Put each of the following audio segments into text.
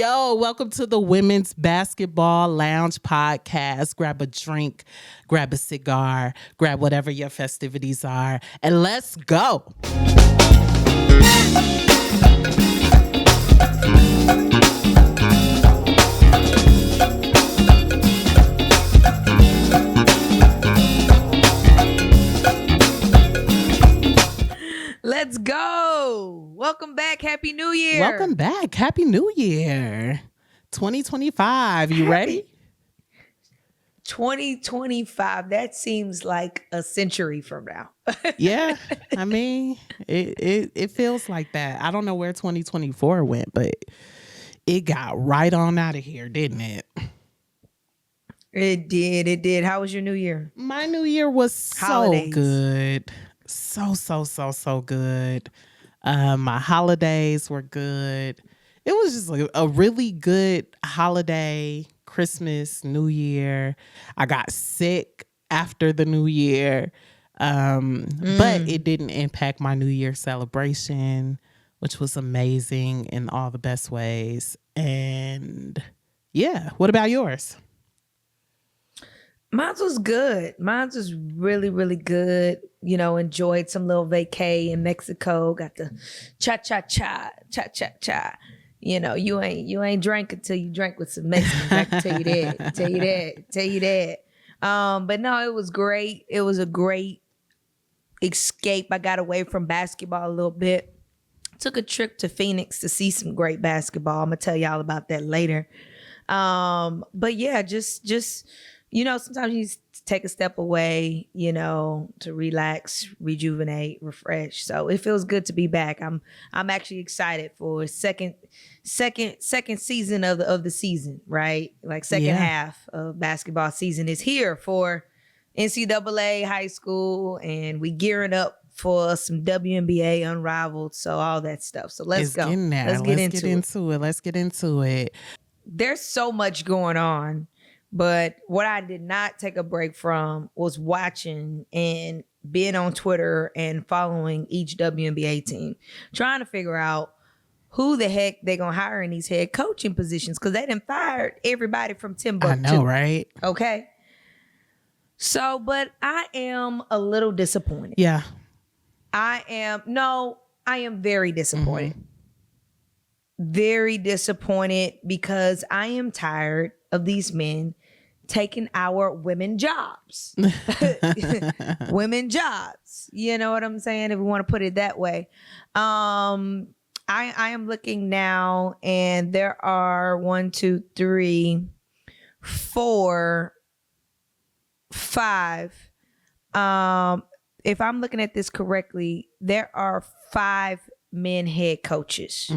Yo, welcome to the Women's Basketball Lounge podcast. Grab a drink, grab a cigar, grab whatever your festivities are, and let's go. Let's go. Welcome back. Happy New Year. Welcome back. Happy New Year. 2025. You ready? 2025. That seems like a century from now. Yeah. I mean, it feels like that. I don't know where 2024 went, but it got right on out of here, didn't it? It did. How was your New Year? My New Year was Holidays. so good. So good. My holidays were good. It was just like a really good holiday, Christmas, New Year. I got sick after the New Year, but it didn't impact my New Year celebration, which was amazing in all the best ways. And yeah, what about yours? Mine was good. Mine was really, really good. You know, enjoyed some little vacay in Mexico. Got the cha. You know, you ain't drank until you drank with some Mexicans. I can tell you that. But no, it was great. It was a great escape. I got away from basketball a little bit. Took a trip to Phoenix to see some great basketball. I'm gonna tell y'all about that later. But yeah, just you know, sometimes you just take a step away, you know, to relax, rejuvenate, refresh. So it feels good to be back. I'm actually excited for second season of the season, right? Like second half of basketball season is here for NCAA high school, and we gearing up for some WNBA Unrivaled. So all that stuff. So let's go. Let's get into it. There's so much going on. But what I did not take a break from was watching and being on Twitter and following each WNBA team, trying to figure out who the heck they're going to hire in these head coaching positions, because they done fired everybody from Timbuktu. I know, right? Okay. So, but I am a little disappointed. Yeah. I am very disappointed. Very disappointed because I am tired of these men taking our women jobs. Women jobs. You know what I'm saying? If we want to put it that way. I am looking now, and there are 1, 2, 3, 4, 5. If I'm looking at this correctly, there are 5 men head coaches.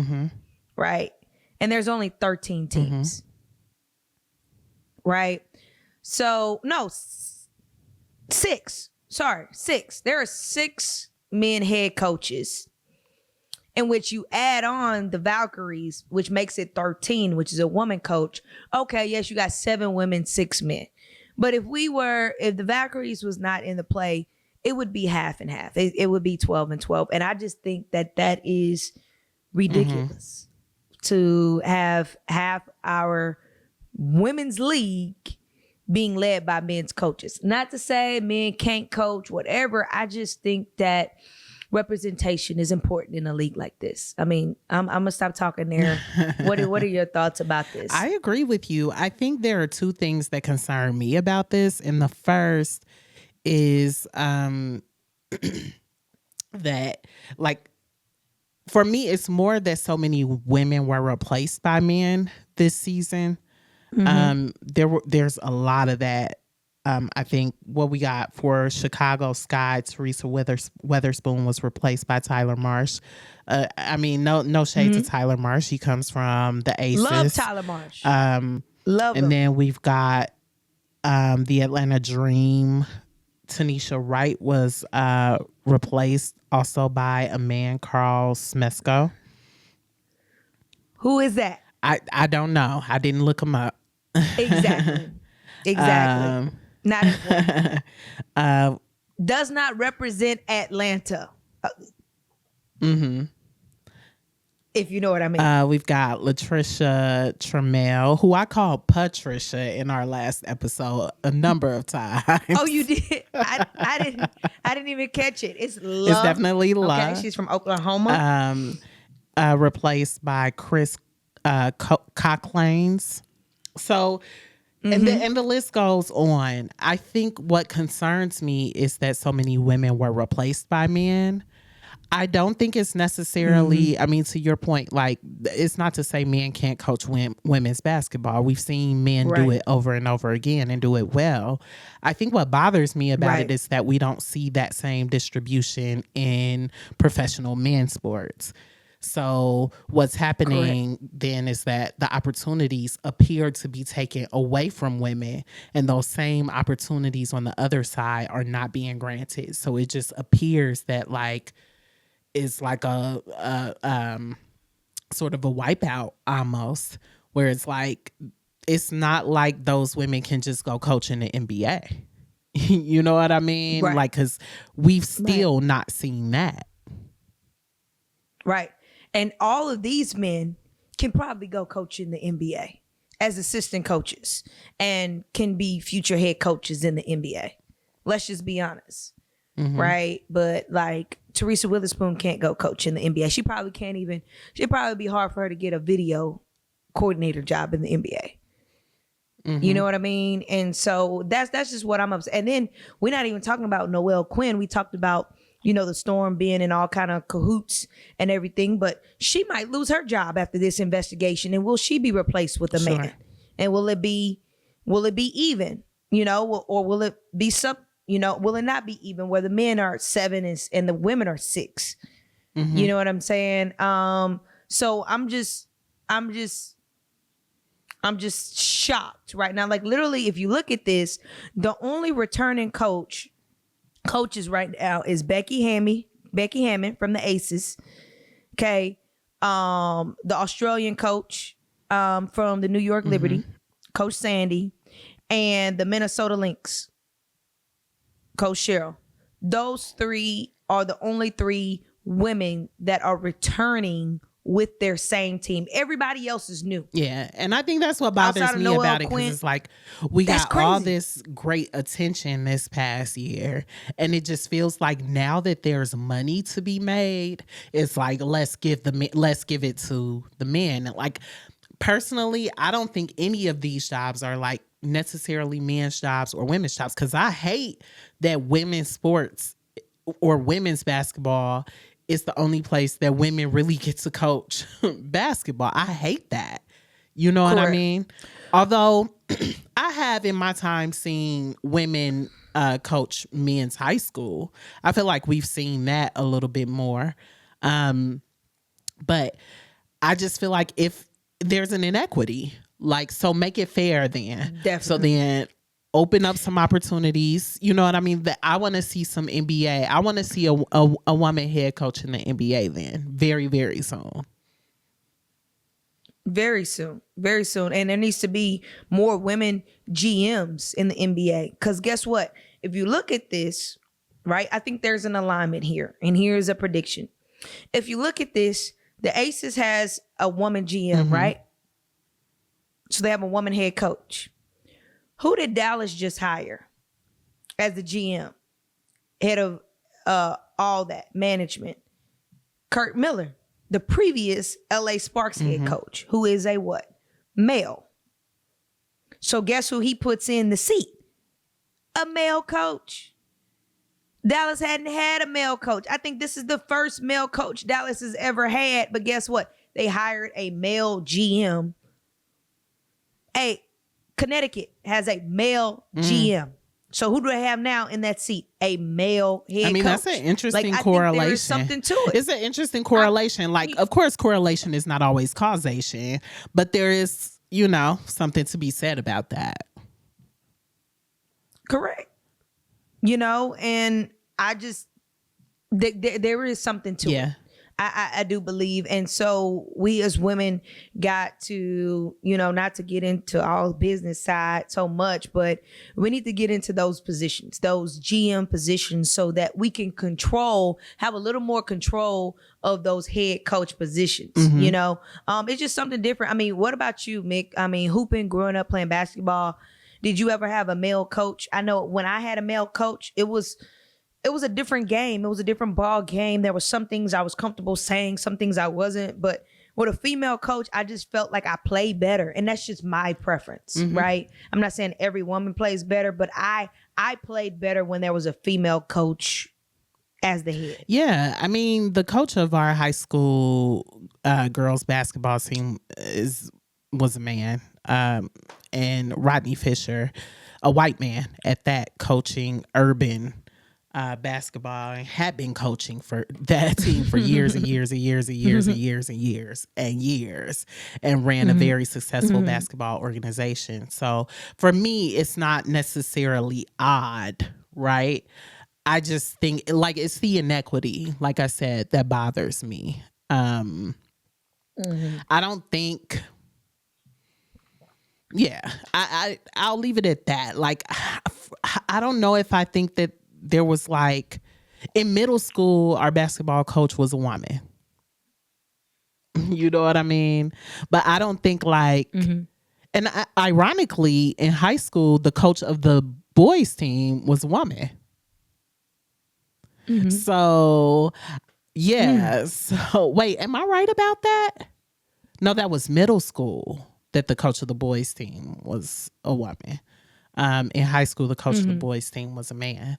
Right? And there's only 13 teams. Right? So, no, 6. Sorry, 6. There are 6 men head coaches, in which you add on the Valkyries, which makes it 13, which is a woman coach. Okay, yes, you got 7 women, 6 men. But if the Valkyries was not in the play, it would be half and half. It would be 12 and 12. And I just think that is ridiculous to have half our women's league being led by men's coaches. Not to say men can't coach, whatever. I just think that representation is important in a league like this. I mean, I'm gonna stop talking there. What are your thoughts about this? I agree with you. I think there are 2 things that concern me about this. And the first is that, like, for me, it's more that so many women were replaced by men this season. There's a lot of that. I think what we got for Chicago Sky, Teresa Weatherspoon was replaced by Tyler Marsh. I mean, no shade to Tyler Marsh. He comes from the Aces. Love Tyler Marsh. Love him. And then we've got the Atlanta Dream. Tanisha Wright was replaced also by a man, Carl Smesko. Who is that? I don't know. I didn't look him up. Exactly. Not important. Does not represent Atlanta. if you know what I mean. We've got Latricia Trammell, who I called Patricia in our last episode a number of times. Oh, you did? I didn't even catch it. It's La. It's definitely La. Okay, she's from Oklahoma. Replaced by Chris Cocklanes. So, and the list goes on. I think what concerns me is that so many women were replaced by men. I don't think it's necessarily, I mean, to your point, like, it's not to say men can't coach women's basketball. We've seen men do it over and over again and do it well. I think what bothers me about it is that we don't see that same distribution in professional men's sports. So what's happening then is that the opportunities appear to be taken away from women, and those same opportunities on the other side are not being granted. So it just appears that, like, is like a sort of a wipeout almost, where it's like, it's not like those women can just go coach in the NBA. You know what I mean? Right. Like, because we've still not seen that. Right. And all of these men can probably go coach in the NBA as assistant coaches and can be future head coaches in the NBA. Let's just be honest. Right. But like, Teresa Witherspoon can't go coach in the NBA. She probably can't even, it'd probably be hard for her to get a video coordinator job in the NBA. You know what I mean? And so that's just what I'm upset. And then we're not even talking about Noelle Quinn. We talked about, you know, the Storm being in all kind of cahoots and everything, but she might lose her job after this investigation. And will she be replaced with a man? And will it be even, you know, or will it be you know, will it not be even where the men are 7 and the women are 6? You know what I'm saying? So I'm just shocked right now. Like, literally, if you look at this, the only returning coaches right now is Becky Hammond from the Aces. Okay. The Australian coach from the New York Liberty, Coach Sandy, and the Minnesota Lynx, Coach Cheryl. Those 3 are the only 3 women that are returning with their same team. Everybody else is new. Yeah, and I think that's what bothers me about it, because it's like, we got all this great attention this past year, and it just feels like now that there's money to be made, it's like, let's give it to the men. And like, personally, I don't think any of these jobs are like necessarily men's jobs or women's jobs, because I hate that women's sports or women's basketball is the only place that women really get to coach basketball. I hate that. You know what I mean? Although I have in my time seen women coach men's high school. I feel like we've seen that a little bit more. But I just feel like if there's an inequity, like, so make it fair then. Definitely. So then open up some opportunities. You know what I mean? That I want to see some NBA. I want to see a woman head coach in the NBA then very, very soon. Very soon. Very soon. And there needs to be more women GMs in the NBA. Because guess what? If you look at this, right, I think there's an alignment here. And here's a prediction. If you look at this, the Aces has a woman GM, right? So they have a woman head coach. Who did Dallas just hire as the GM? Head of all that management? Kurt Miller, the previous LA Sparks head coach, who is a what? Male. So guess who he puts in the seat? A male coach. Dallas hadn't had a male coach. I think this is the first male coach Dallas has ever had. But guess what? They hired a male GM. Hey, Connecticut has a male GM. So who do they have now in that seat? A male head coach. I mean, that's an interesting correlation. There is something to it. It's an interesting correlation. Of course, correlation is not always causation, but there is, you know, something to be said about that. Correct. You know, and I just, there is something to it. I do believe. And so we as women got to, not to get into all business side so much, but we need to get into those positions, those GM positions, so that we can have a little more control of those head coach positions. It's just something different. I mean, what about you, Mick? I mean, hooping, growing up playing basketball, did you ever have a male coach? I know when I had a male coach, it was a different game. It was a different ball game. There were some things I was comfortable saying, some things I wasn't. But with a female coach, I just felt like I played better. And that's just my preference, right? I'm not saying every woman plays better, but I played better when there was a female coach as the head. Yeah. I mean, the coach of our high school girls basketball team was a man. And Rodney Fisher, a white man at that, coaching urban basketball, and had been coaching for that team for years and years and years and years and years and years and years, and ran a very successful basketball organization. So for me, it's not necessarily odd, right? I just think like it's the inequity, like I said, that bothers me. I don't think. Yeah, I'll leave it at that. Like, I don't know if I think that there was like, in middle school, our basketball coach was a woman. You know what I mean? But I don't think like, and ironically, in high school, the coach of the boys team was a woman. So, yeah. So, wait, am I right about that? No, that was middle school that the coach of the boys team was a woman. In high school, the coach of the boys team was a man.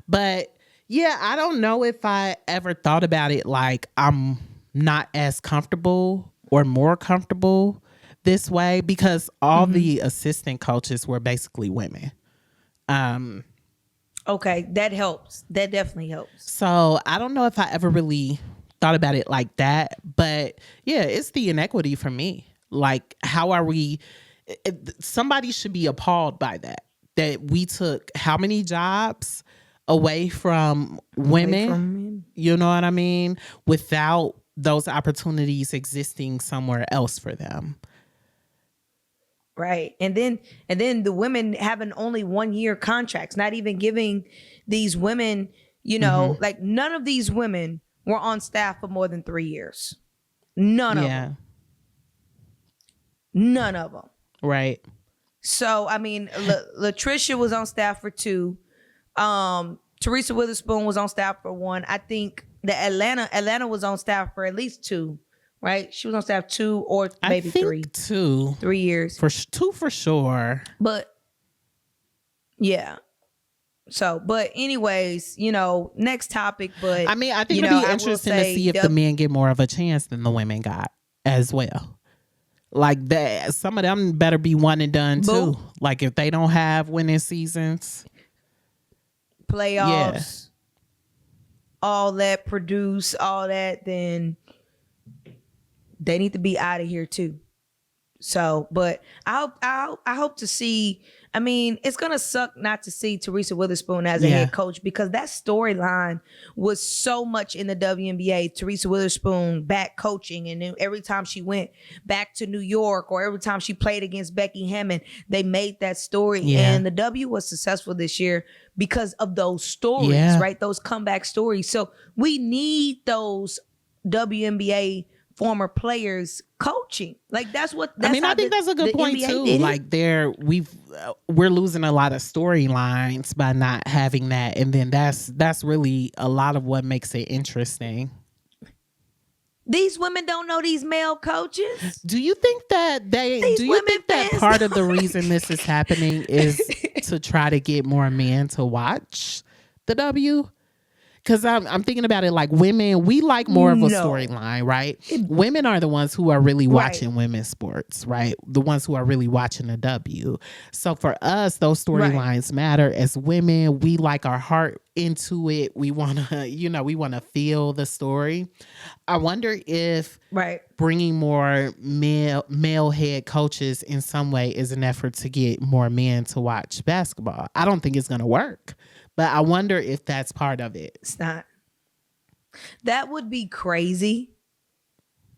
But yeah, I don't know if I ever thought about it like I'm not as comfortable or more comfortable this way, because all the assistant coaches were basically women. Okay, that helps. That definitely helps. So I don't know if I ever really thought about it like that. But yeah, it's the inequity for me. Like, how are we? Somebody should be appalled by that we took how many jobs away from women, you know what I mean, without those opportunities existing somewhere else for them. Right. And then the women having only 1 year contracts, not even giving these women, like none of these women were on staff for more than 3 years. None of them. None of them. Right. So, I mean, Latricia was on staff for 2. Teresa Witherspoon was on staff for 1. I think the Atlanta was on staff for at least 2, right? She was on staff 2 or maybe 3. 2. 3 years. For 2 for sure. But, yeah. So, but anyways, next topic. But I mean, I think it'll be interesting to see if the men get more of a chance than the women got as well. Like that, some of them better be one and done too. Like if they don't have winning seasons, playoffs, all that produce, all that, then they need to be out of here too. So, but I hope to see. I mean, it's gonna suck not to see Teresa Witherspoon as a head coach, because that storyline was so much in the WNBA. Teresa Witherspoon back coaching, and then every time she went back to New York or every time she played against Becky Hammond, they made that story. And the W was successful this year because of those stories, right? Those comeback stories. So we need those WNBA former players coaching. Like I think that's a good point too. Like we're losing a lot of storylines by not having that, and then that's really a lot of what makes it interesting. These women don't know these male coaches. Do you think that part of the reason this is happening is to try to get more men to watch the W? Because I'm thinking about it like women, we like more of a storyline, right? Women are the ones who are really watching women's sports, right? The ones who are really watching the W. So for us, those storylines matter. As women, we like our heart into it. We want to, we want to feel the story. I wonder if bringing more male head coaches in some way is an effort to get more men to watch basketball. I don't think it's going to work. But I wonder if that's part of it. It's not. That would be crazy.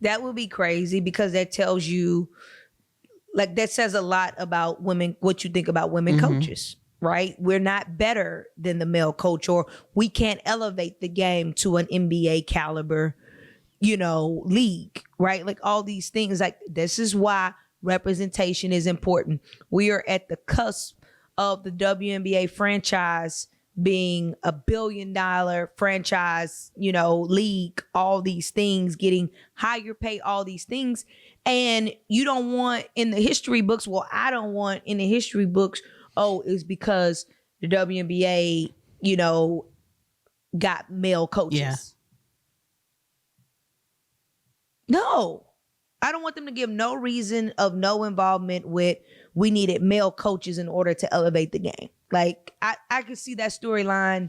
That would be crazy because that tells you, like, that says a lot about women, what you think about women coaches, right? We're not better than the male coach, or we can't elevate the game to an NBA caliber, league, right? Like all these things, like this is why representation is important. We are at the cusp of the WNBA franchise being $1 billion franchise, league, all these things, getting higher pay, all these things. And you don't want in the history books, well, I don't want in the history books, oh, it's because the WNBA, got male coaches. Yeah. No, I don't want them to give no reason of no involvement with we needed male coaches in order to elevate the game. Like I could see that storyline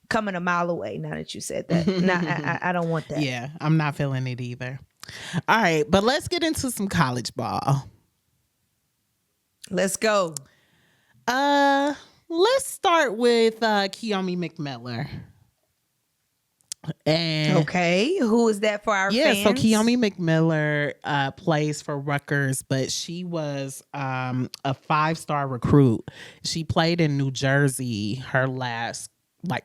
coming a mile away now that you said that. No, I don't want that. Yeah, I'm not feeling it either. All right, but let's get into some college ball. Let's go. Let's start with Kiyomi McMiller. And okay, who is that for our fans? So Kiyomi McMiller plays for Rutgers, but she was a 5-star recruit. She played in New Jersey her last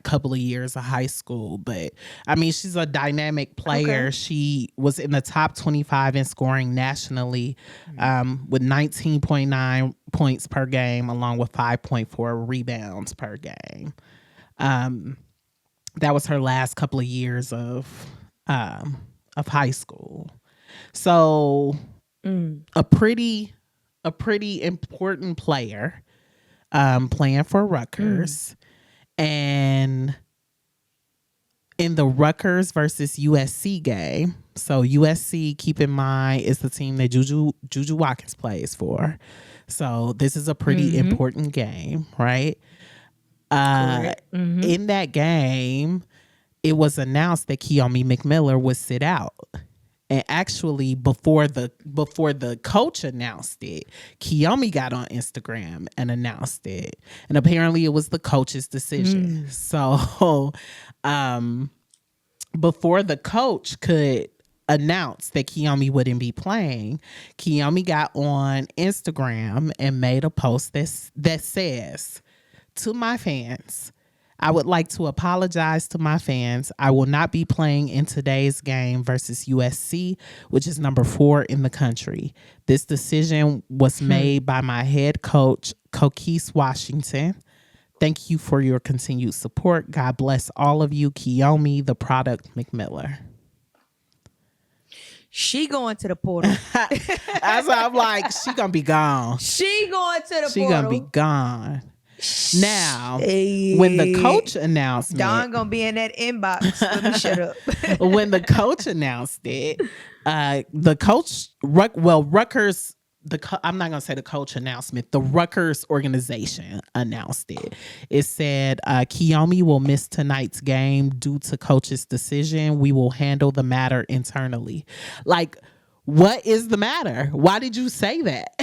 couple of years of high school, but I mean she's a dynamic player. Okay. She was in the top 25 in scoring nationally, with 19.9 points per game, along with 5.4 rebounds per game. That was her last couple of years of high school. So a pretty important player playing for Rutgers. And in the Rutgers versus USC game, so USC, keep in mind, is the team that Juju Watkins plays for. So this is a pretty important game, right? In that game, it was announced that Kiyomi McMiller would sit out. And actually, before the coach announced it, Kiyomi got on Instagram and announced it. And apparently it was the coach's decision. So before the coach could announce that Kiyomi wouldn't be playing, Kiyomi got on Instagram and made a post that says, "To my fans, I would like to apologize to my fans. I will not be playing in today's game versus USC, which is number 4 in the country. This decision was made by my head coach, Coquise Washington. Thank you for your continued support. God bless all of you. Kiyomi, the product, McMiller." She going to the portal. That's why I'm like, she gonna be gone. She going to the portal. She gonna be gone. Now, when the coach announced, Dawn gonna be in that inbox. Let me shut up. When the coach announced it, the coach, Rutgers, I'm not gonna say the coach announcement. The Rutgers organization announced it. It said, "Kiyomi will miss tonight's game due to coach's decision. We will handle the matter internally." Like, what is the matter? Why did you say that?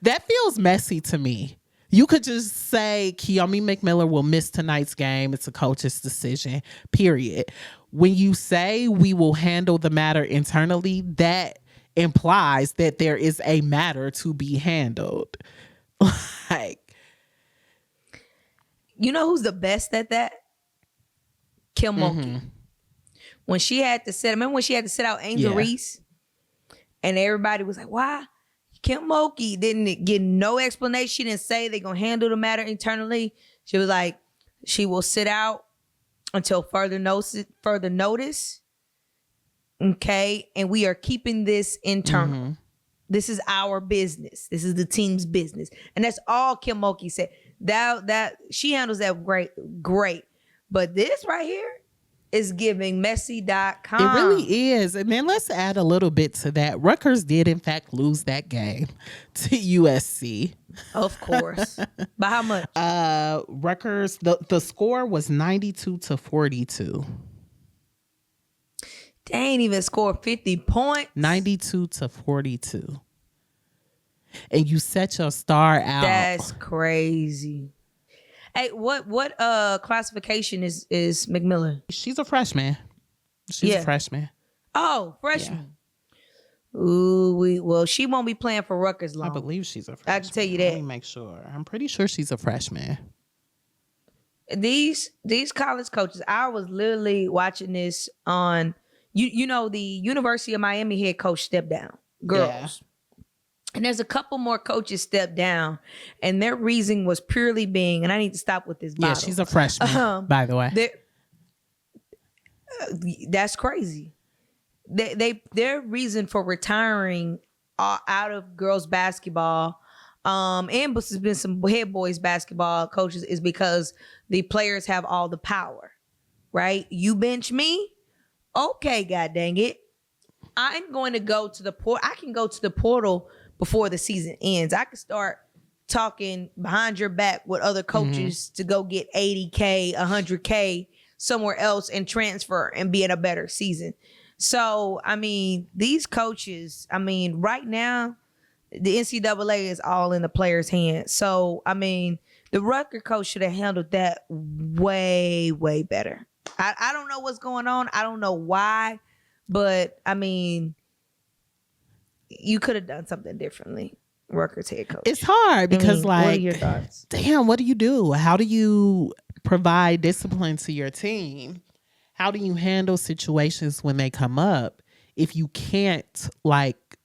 That feels messy to me. You could just say Kiyomi McMiller will miss tonight's game. It's a coach's decision, period. When you say we will handle the matter internally, that implies that there is a matter to be handled. Like, you know who's the best at that? Kim Mulkey. When she had to remember when she had to sit out Angel Reese? And everybody was like, why? Kim Mulkey didn't get no explanation. She didn't say they're going to handle the matter internally. She was like, she will sit out until further notice. Okay. And we are keeping this internal. This is our business. This is the team's business. And that's all Kim Mulkey said. That she handles that great. But this right here is giving messy.com. It really is. And then let's add a little bit to that. Rutgers did, in fact, lose that game to USC. Of course. By how much? Rutgers, the score was 92-42. They ain't even scored 50 points. 92-42. And you set your star out. That's crazy. Hey, what classification is McMiller? She's a freshman. She's a freshman. Oh, freshman. Ooh, well, she won't be playing for Rutgers long. I believe she's a freshman. I can tell you that. Let me make sure. I'm pretty sure she's a freshman. These college coaches, I was literally watching this on, you know, the University of Miami head coach stepped down. Girls. Yeah. And there's a couple more coaches stepped down, and their reason was purely being, and I need to stop with this bottle. Yeah, she's a freshman, by the way. That's crazy. Their reason for retiring out of girls basketball, and there's been some head boys basketball coaches, is because the players have all the power, right? You bench me, okay, god dang it, I'm going to go to the portal. I can go to the portal before the season ends. I can start talking behind your back with other coaches to go get 80K, 100K somewhere else and transfer and be in a better season. So, I mean, these coaches, I mean, right now, the NCAA is all in the players' hands. So, I mean, the Rutgers coach should have handled that way, way better. I don't know what's going on. I don't know why. But, I mean, you could have done something differently, Rutgers head coach. It's hard because, what are your thoughts? Damn, what do you do? How do you provide discipline to your team? How do you handle situations when they come up if you can't, like,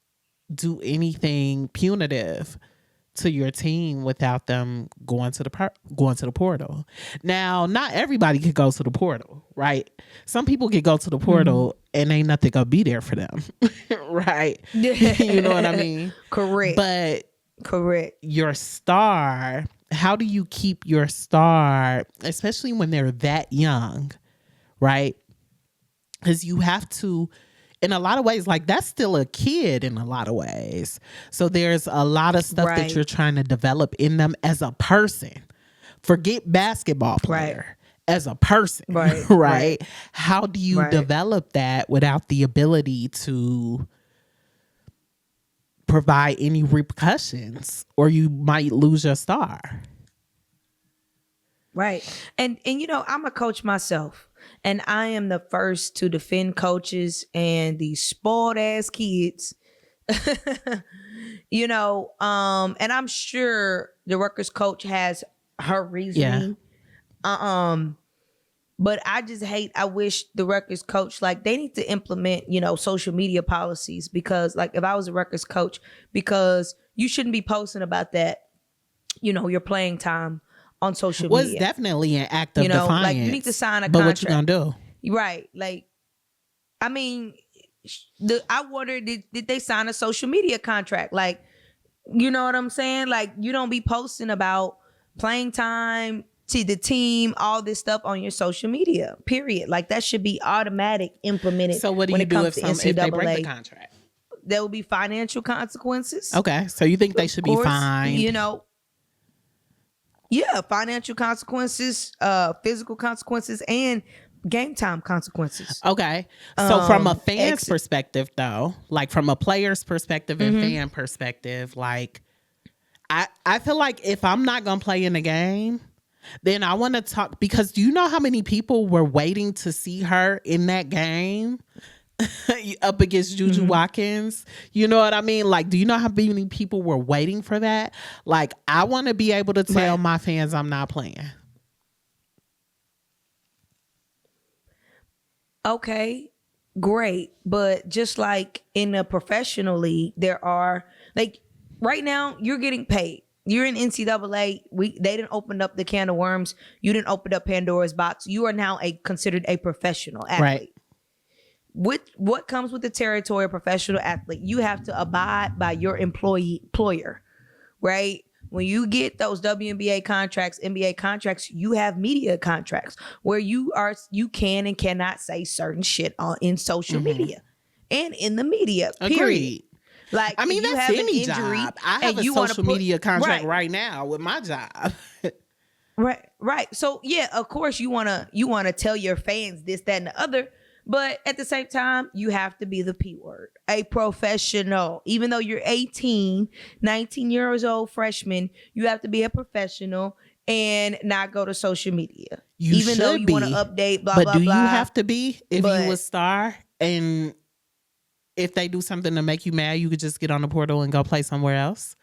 do anything punitive to your team without them going to the portal? Now, not everybody could go to the portal, right? Some people could go to the portal and ain't nothing gonna be there for them, right? You know what I mean? Correct. But correct. Your star, how do you keep your star, especially when they're that young, right? Because you have to, in a lot of ways, like, that's still a kid in a lot of ways. So there's a lot of stuff that you're trying to develop in them as a person. Forget basketball player. As a person, right? How do you develop that without the ability to provide any repercussions, or you might lose your star? Right. And you know, I'm a coach myself, and I am the first to defend coaches and these spoiled ass kids. You know, and I'm sure the Rutgers coach has her reasoning. But I wish the Rutgers coach, like, they need to implement, you know, social media policies, because, like, if I was a Rutgers coach, because you shouldn't be posting about that, you know, your playing time on social media. Well, it's definitely an act of defiance. Like, you need to sign a contract. But what you gonna do? Right. Like, I mean, I wonder, did they sign a social media contract? Like, you know what I'm saying? Like, you don't be posting about playing time to the team, all this stuff on your social media, period. Like, that should be automatic implemented. So what do you do if they break the contract? There will be financial consequences. Okay. So you think they should be fined? You know, yeah, financial consequences, physical consequences, and game time consequences. Okay. So from a fan's perspective, though, like from a player's perspective and fan perspective, like, I feel like if I'm not going to play in the game, then I want to talk, because do you know how many people were waiting to see her in that game up against Juju Watkins? You know what I mean? Like, do you know how many people were waiting for that? Like, I want to be able to tell my fans I'm not playing. Okay, great. But just like in a professional league, there are, like, right now you're getting paid. You're in NCAA. They didn't open up the can of worms. You didn't open up Pandora's box. You are now considered a professional athlete. Right. What comes with the territory of professional athlete? You have to abide by your employer, right? When you get those WNBA contracts, NBA contracts, you have media contracts where you can and cannot say certain shit in social media and in the media. Period. Agreed. Like, I mean, that's any job. I have a social media contract right now with my job. Right. So yeah, of course you wanna tell your fans this, that, and the other, but at the same time, you have to be the P word, a professional. Even though you're 18, 19 years old freshman, you have to be a professional, and not go to social media. You Even though should you be, want to update, blah, but blah, do blah. you have to be if But- you a star? And if they do something to make you mad, you could just get on the portal and go play somewhere else.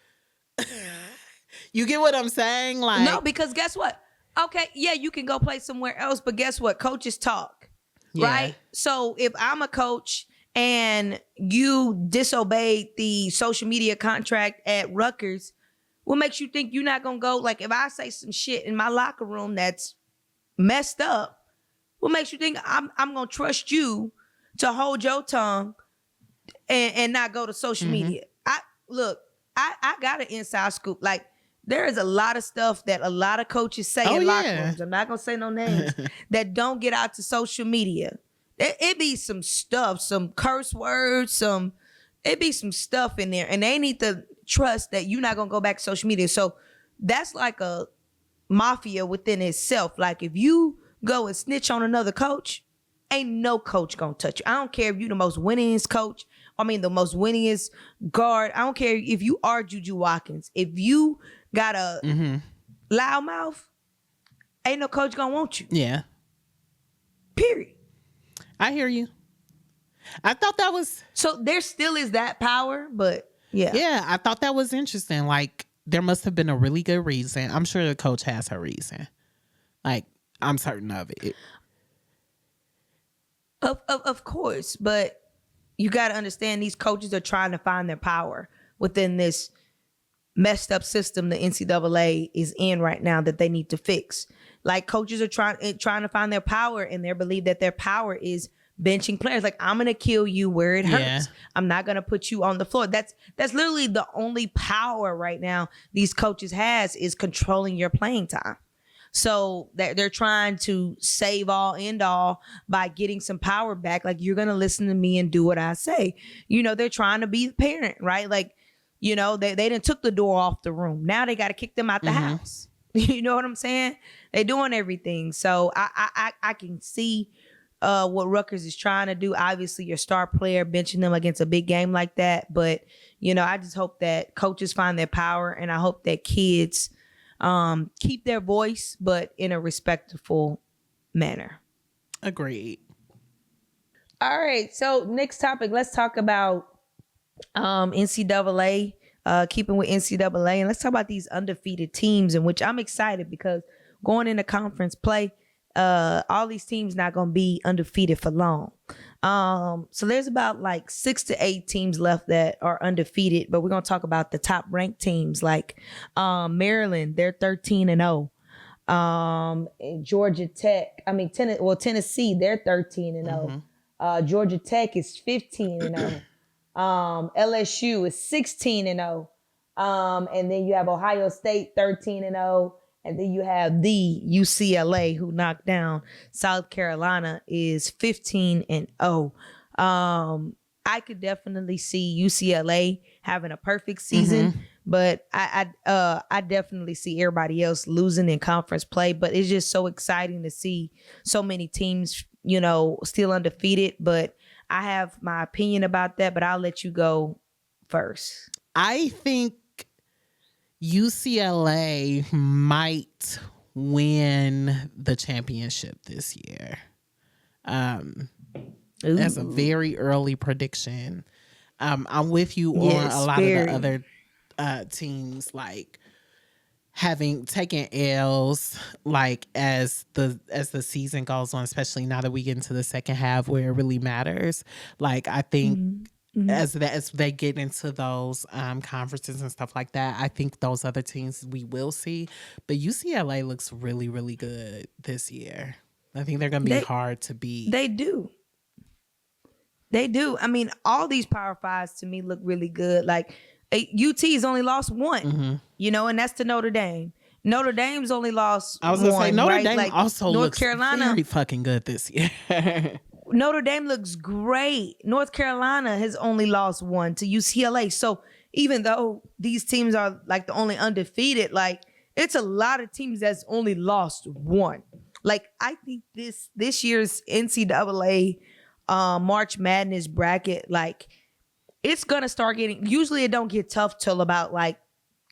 You get what I'm saying? Like, No, because guess what? Okay, yeah, you can go play somewhere else, but guess what? Coaches talk, right? So if I'm a coach and you disobeyed the social media contract at Rutgers, what makes you think you're not gonna go? Like, if I say some shit in my locker room that's messed up, what makes you think I'm gonna trust you to hold your tongue and not go to social media? I got an inside scoop. Like, there is a lot of stuff that a lot of coaches say in locker rooms. I'm not gonna say no names that don't get out to social media. It be some stuff, some curse words, it be some stuff in there, and they need to trust that you're not gonna go back to social media. So that's like a mafia within itself. Like, if you go and snitch on another coach, ain't no coach gonna touch you. I don't care if you the most winningest coach. The most winningest guard. I don't care if you are Juju Watkins. If you got a loud mouth, ain't no coach gonna want you. Yeah. Period. I hear you. I thought that was... So there still is that power, but yeah. Yeah, I thought that was interesting. Like, there must have been a really good reason. I'm sure the coach has her reason. Like, I'm certain of it. Of course, but you got to understand, these coaches are trying to find their power within this messed up system the NCAA is in right now that they need to fix. Like, coaches are trying to find their power, and they believe that their power is benching players. Like, I'm gonna kill you where it hurts. Yeah. I'm not gonna put you on the floor. That's literally the only power right now these coaches has, is controlling your playing time. So they're trying to save all, end all by getting some power back. Like, you're going to listen to me and do what I say. They're trying to be the parent, right? Like, they done took the door off the room. Now they got to kick them out the house. You know what I'm saying? They're doing everything. So I can see what Rutgers is trying to do. Obviously, your star player, benching them against a big game like that. But, I just hope that coaches find their power, and I hope that kids keep their voice, but in a respectful manner. Agreed. All right. So next topic, let's talk about NCAA, keeping with NCAA, and let's talk about these undefeated teams, in which I'm excited because going into conference play, all these teams not going to be undefeated for long. So there's about like 6 to 8 teams left that are undefeated, but we're going to talk about the top ranked teams like Maryland, they're 13-0. Georgia Tech, Tennessee, they're 13-0. Georgia Tech is 15-0. LSU is 16-0. And then you have Ohio State 13-0. And then you have the UCLA, who knocked down South Carolina, is 15-0. I could definitely see UCLA having a perfect season, but I definitely see everybody else losing in conference play. But it's just so exciting to see so many teams, still undefeated. But I have my opinion about that, but I'll let you go first. I think UCLA might win the championship this year. That's a very early prediction. I'm with you on a lot of the other teams, like having taken L's, like as the season goes on, especially now that we get into the second half where it really matters. Like, I think as they get into those conferences and stuff like that, I think those other teams we will see. But UCLA looks really, really good this year. I think they're going to be hard to beat. They do. All these Power Fives to me look really good. Like, UT's only lost one, and that's to Notre Dame. Notre Dame's only lost one. I was going to say, Notre right? Dame like, also North looks Carolina, very fucking good this year. Notre Dame looks great. North Carolina has only lost one to UCLA. So even though these teams are like the only undefeated, like, it's a lot of teams that's only lost one. Like, I think this year's NCAA March Madness bracket, like, it's gonna start getting, usually it don't get tough till about like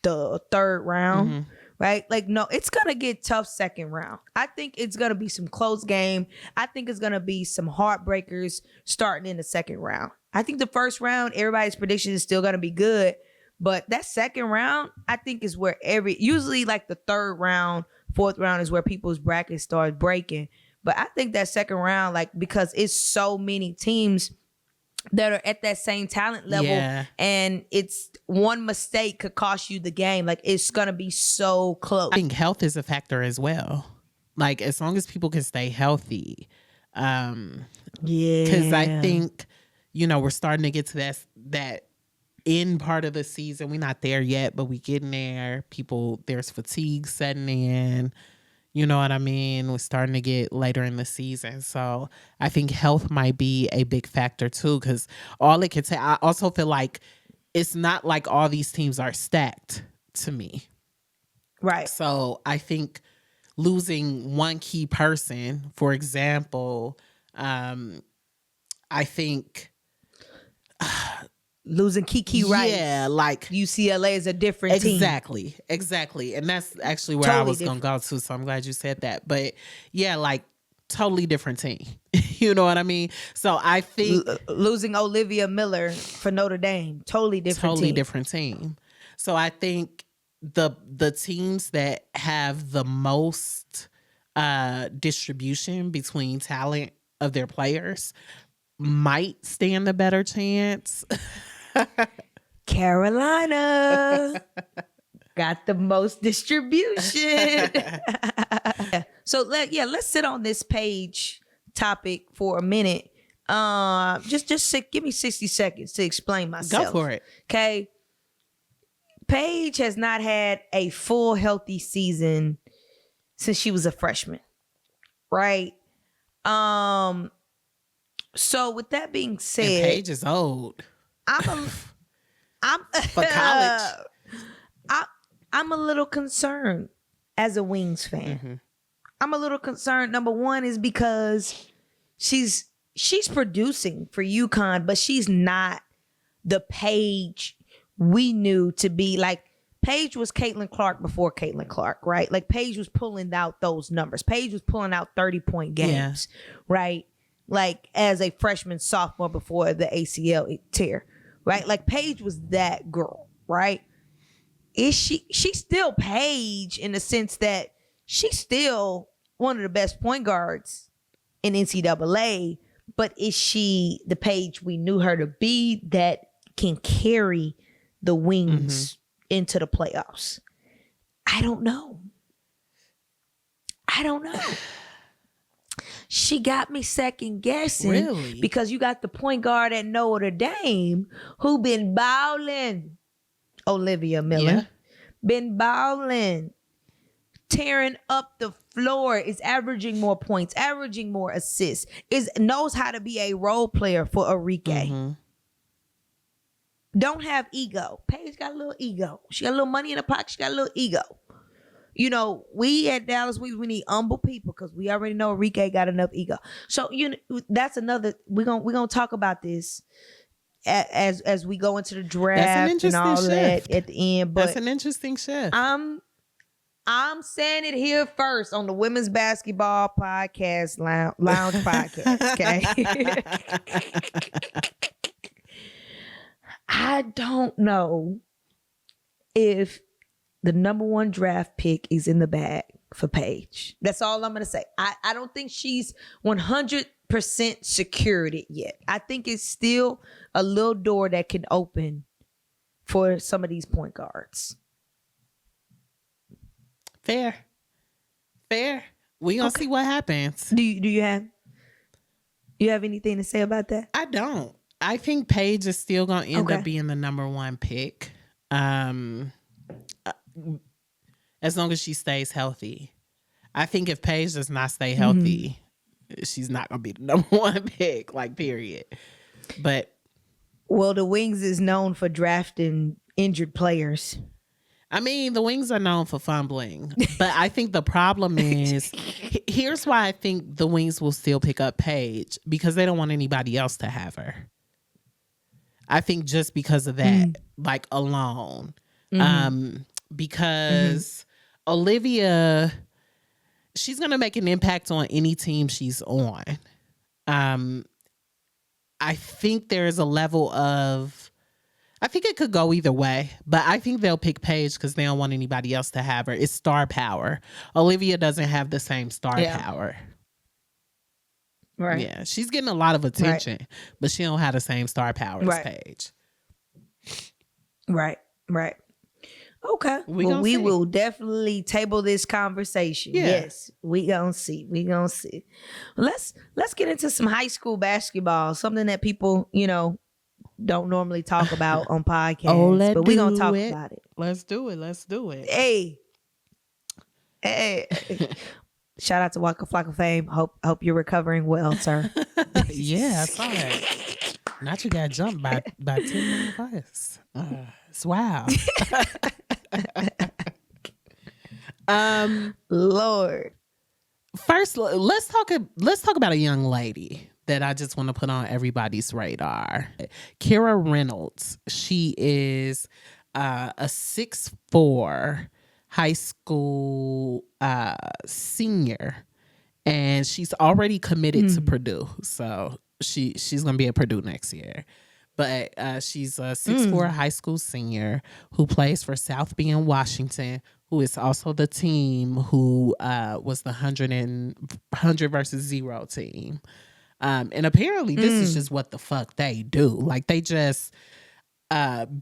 the third round, right? Like, no, it's going to get tough second round. I think it's going to be some close game. I think it's going to be some heartbreakers starting in the second round. I think the first round, everybody's prediction is still going to be good. But that second round, I think is where usually like the third round, fourth round is where people's brackets start breaking. But I think that second round, like, because it's so many teams that are at that same talent level, and it's one mistake could cost you the game. Like, it's going to be so close. I think health is a factor as well. Like, as long as people can stay healthy. Because I think, we're starting to get to that end part of the season. We're not there yet, but we getting there. There's fatigue setting in. You know what I mean? We're starting to get later in the season. So I think health might be a big factor too, because all it can take, I also feel like it's not like all these teams are stacked to me. Right. So I think losing one key person, for example, I think losing Kiki Rice. Yeah, like UCLA is a different team. Exactly. And that's actually where I was going to go to. So I'm glad you said that. But yeah, like totally different team. You know what I mean? So I think losing Olivia Miller for Notre Dame, totally different team. So I think the teams that have the most distribution between talent of their players might stand a better chance. Carolina got the most distribution. So let's sit on this Paige topic for a minute. Give me 60 seconds to explain myself. Go for it. Okay. Paige has not had a full healthy season since she was a freshman. Right? So with that being said, and Paige is old. I'm for college. I'm a little concerned as a Wings fan. Mm-hmm. I'm a little concerned. Number one is because she's producing for UConn, but she's not the Paige we knew to be. Like, Paige was Caitlin Clark before Caitlin Clark, right? Like, Paige was pulling out those numbers. Paige was pulling out 30-point games, right? Like, as a freshman, sophomore before the ACL tear, right? Like, Paige was that girl, right? Is she's still Paige in the sense that she's still one of the best point guards in NCAA, but is she the Paige we knew her to be that can carry the Wings into the playoffs? I don't know. She got me second guessing. Really? Because you got the point guard at Notre Dame who been balling. Olivia Miller. Yeah. Been balling. Tearing up the floor. Is averaging more points. Averaging more assists. Knows how to be a role player for Enrique. Mm-hmm. Don't have ego. Paige got a little ego. She got a little money in her pocket. She got a little ego. You know, we at Dallas, we need humble people because we already know Enrique got enough ego. So, that's another, we're gonna talk about this as we go into the draft and all that at the end. But that's an interesting shift. I'm saying it here first on the Women's Basketball Podcast Lounge Podcast, okay? I don't know if the number one draft pick is in the bag for Paige. That's all I'm going to say. I don't think she's 100% secured it yet. I think it's still a little door that can open for some of these point guards. Fair. We gonna see what happens. Do you have anything to say about that? I don't. I think Paige is still gonna end up being the number one pick. As long as she stays healthy. I think if Paige does not stay healthy, she's not gonna be the number one pick, like, period. But the Wings is known for drafting injured players. I mean, the Wings are known for fumbling, but I think the problem is, here's why I think the Wings will still pick up Paige, because they don't want anybody else to have her. I think just because of that, like, alone. Because Olivia, she's going to make an impact on any team she's on. Um, I think there's a level of, I think it could go either way, but I think they'll pick Paige because they don't want anybody else to have her. It's star power. Olivia doesn't have the same star Yeah. power. Right. Yeah, she's getting a lot of attention, but she don't have the same star power as Paige. Right. Okay. We will definitely table this conversation. Yeah. Yes. We gonna see. Let's get into some high school basketball, something that people, don't normally talk about on podcasts. But we're gonna talk about it. Let's do it. Hey. Shout out to Waka Flocka fame. Hope you're recovering well, sir. Yeah, I saw that. Not you got jumped by 10 million plus. It's wow. Lord. First, let's talk about a young lady that I just want to put on everybody's radar. Kira Reynolds. She is a 6'4" high school senior, and she's already committed to Purdue. So she's gonna be at Purdue next year. But she's a 6'4" high school senior who plays for South Bend, Washington, who is also the team who was the 100 versus 0 team. And apparently this is just what the fuck they do. Like, they just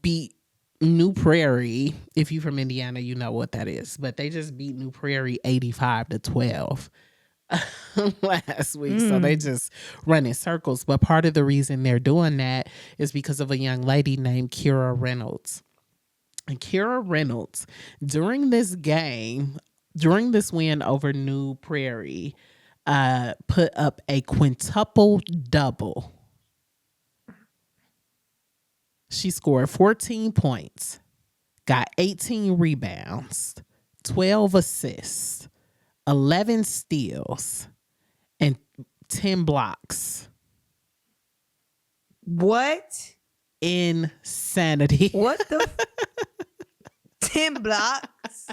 beat New Prairie. If you're from Indiana, you know what that is. But they just beat New Prairie 85-12 last week. So they just run in circles. But part of the reason they're doing that is because of a young lady named Kira Reynolds. And Kira Reynolds, during this win over New Prairie, put up a quintuple double. She scored 14 points, got 18 rebounds, 12 assists, 11 steals, and 10 blocks. What? Insanity. What the? 10 blocks?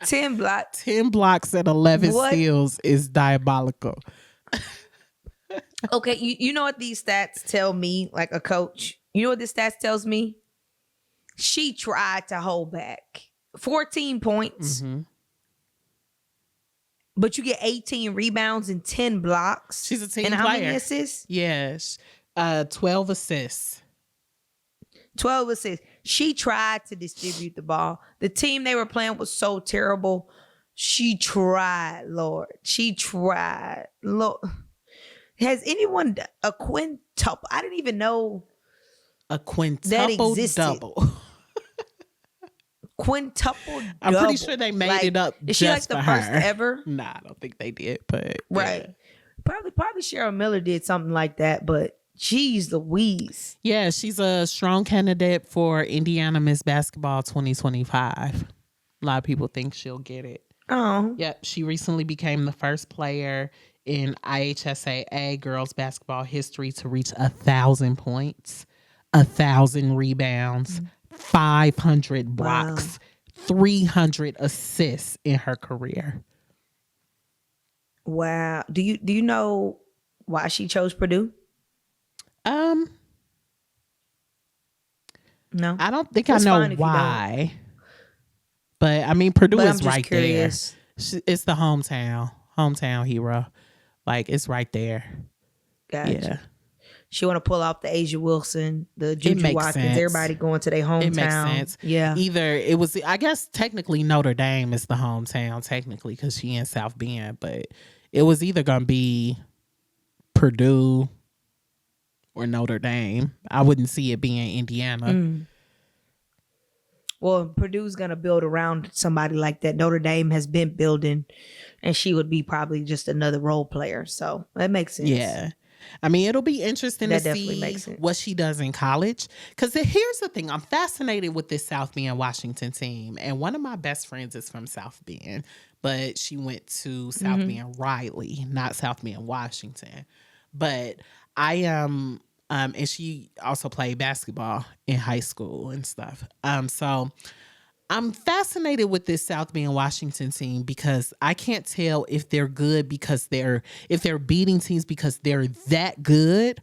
10 blocks? 10 blocks and 11 steals is diabolical. Okay, you know what these stats tell me, like a coach? You know what this stats tells me? She tried to hold back. 14 points. Mm-hmm. But you get 18 rebounds and 10 blocks. She's a team player. And how many assists? Yes. 12 assists. 12 assists. She tried to distribute the ball. The team they were playing was so terrible. She tried, Lord. She tried. Lord. Has anyone a quintuple? I didn't even know a quintuple double. Quintuple double. I'm pretty sure they made it up. Is she like the first ever? Nah, I don't think they did. But right, yeah. Probably Cheryl Miller did something like that. But geez Louise. Yeah, she's a strong candidate for Indiana Miss Basketball 2025. A lot of people think she'll get it. Oh, yep. She recently became the first player in IHSAA girls basketball history to reach 1,000 points, 1,000 rebounds, 500 blocks, 300 assists in her career. Wow. Do you know why she chose Purdue? No. I don't think I know why. But I mean, Purdue is right curious. There. It's the hometown hero. Like, it's right there. Gotcha. Yeah. She want to pull off the Asia Wilson, the Juju Watkins, sense. Everybody going to their hometown. It makes sense. Yeah. Either it was, I guess technically Notre Dame is the hometown, technically, because she in South Bend, but it was either going to be Purdue or Notre Dame. I wouldn't see it being Indiana. Well, Purdue's going to build around somebody like that. Notre Dame has been building, and she would be probably just another role player. So that makes sense. Yeah. I mean, it'll be interesting to see what she does in college. Because here's the thing. I'm fascinated with this South Bend, Washington team. And one of my best friends is from South Bend, but she went to South Bend Riley, not South Bend, Washington. But I am... and she also played basketball in high school and stuff. So I'm fascinated with this South Bend Washington team because I can't tell if they're good because if they're beating teams because they're that good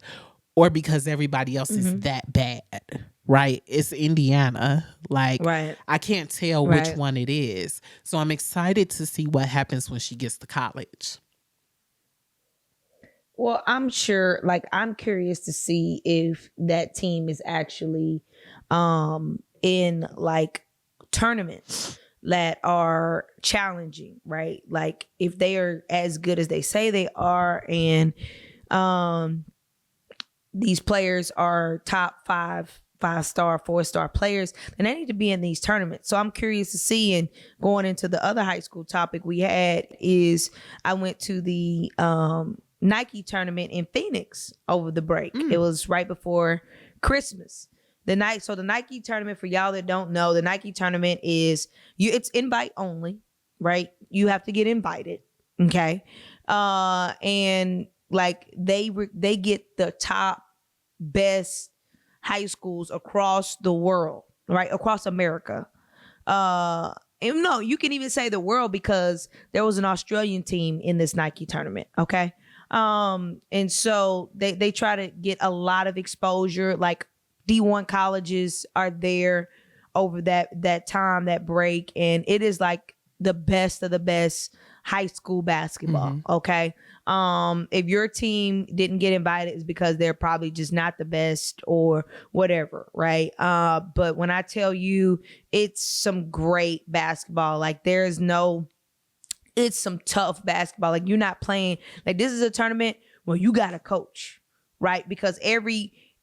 or because everybody else is that bad. Right? It's Indiana. Like, Right. I can't tell which Right. one it is. So I'm excited to see what happens when she gets to college. Well, I'm sure, like, I'm curious to see if that team is actually in like tournaments that are challenging, right? Like if they are as good as they say they are, and um these players are top 5-star, 4-star players, then they need to be in these tournaments. So I'm curious to see. And going into the other high school topic we had is I went to the Nike tournament in Phoenix over the break. It was right before Christmas. The Nike tournament, for y'all that don't know, the Nike tournament it's invite only, right? You have to get invited, okay? And like they get the top best high schools across the world, right? Across America. And no, you can even say the world because there was an Australian team in this Nike tournament, okay? And so they try to get a lot of exposure. Like D1 colleges are there over that break, and it is like the best of the best high school basketball. Okay. If your team didn't get invited, it's because they're probably just not the best or whatever, right? But when I tell you it's some great basketball, like it's some tough basketball. Like you're not playing, like this is a tournament where you got to coach, right? Because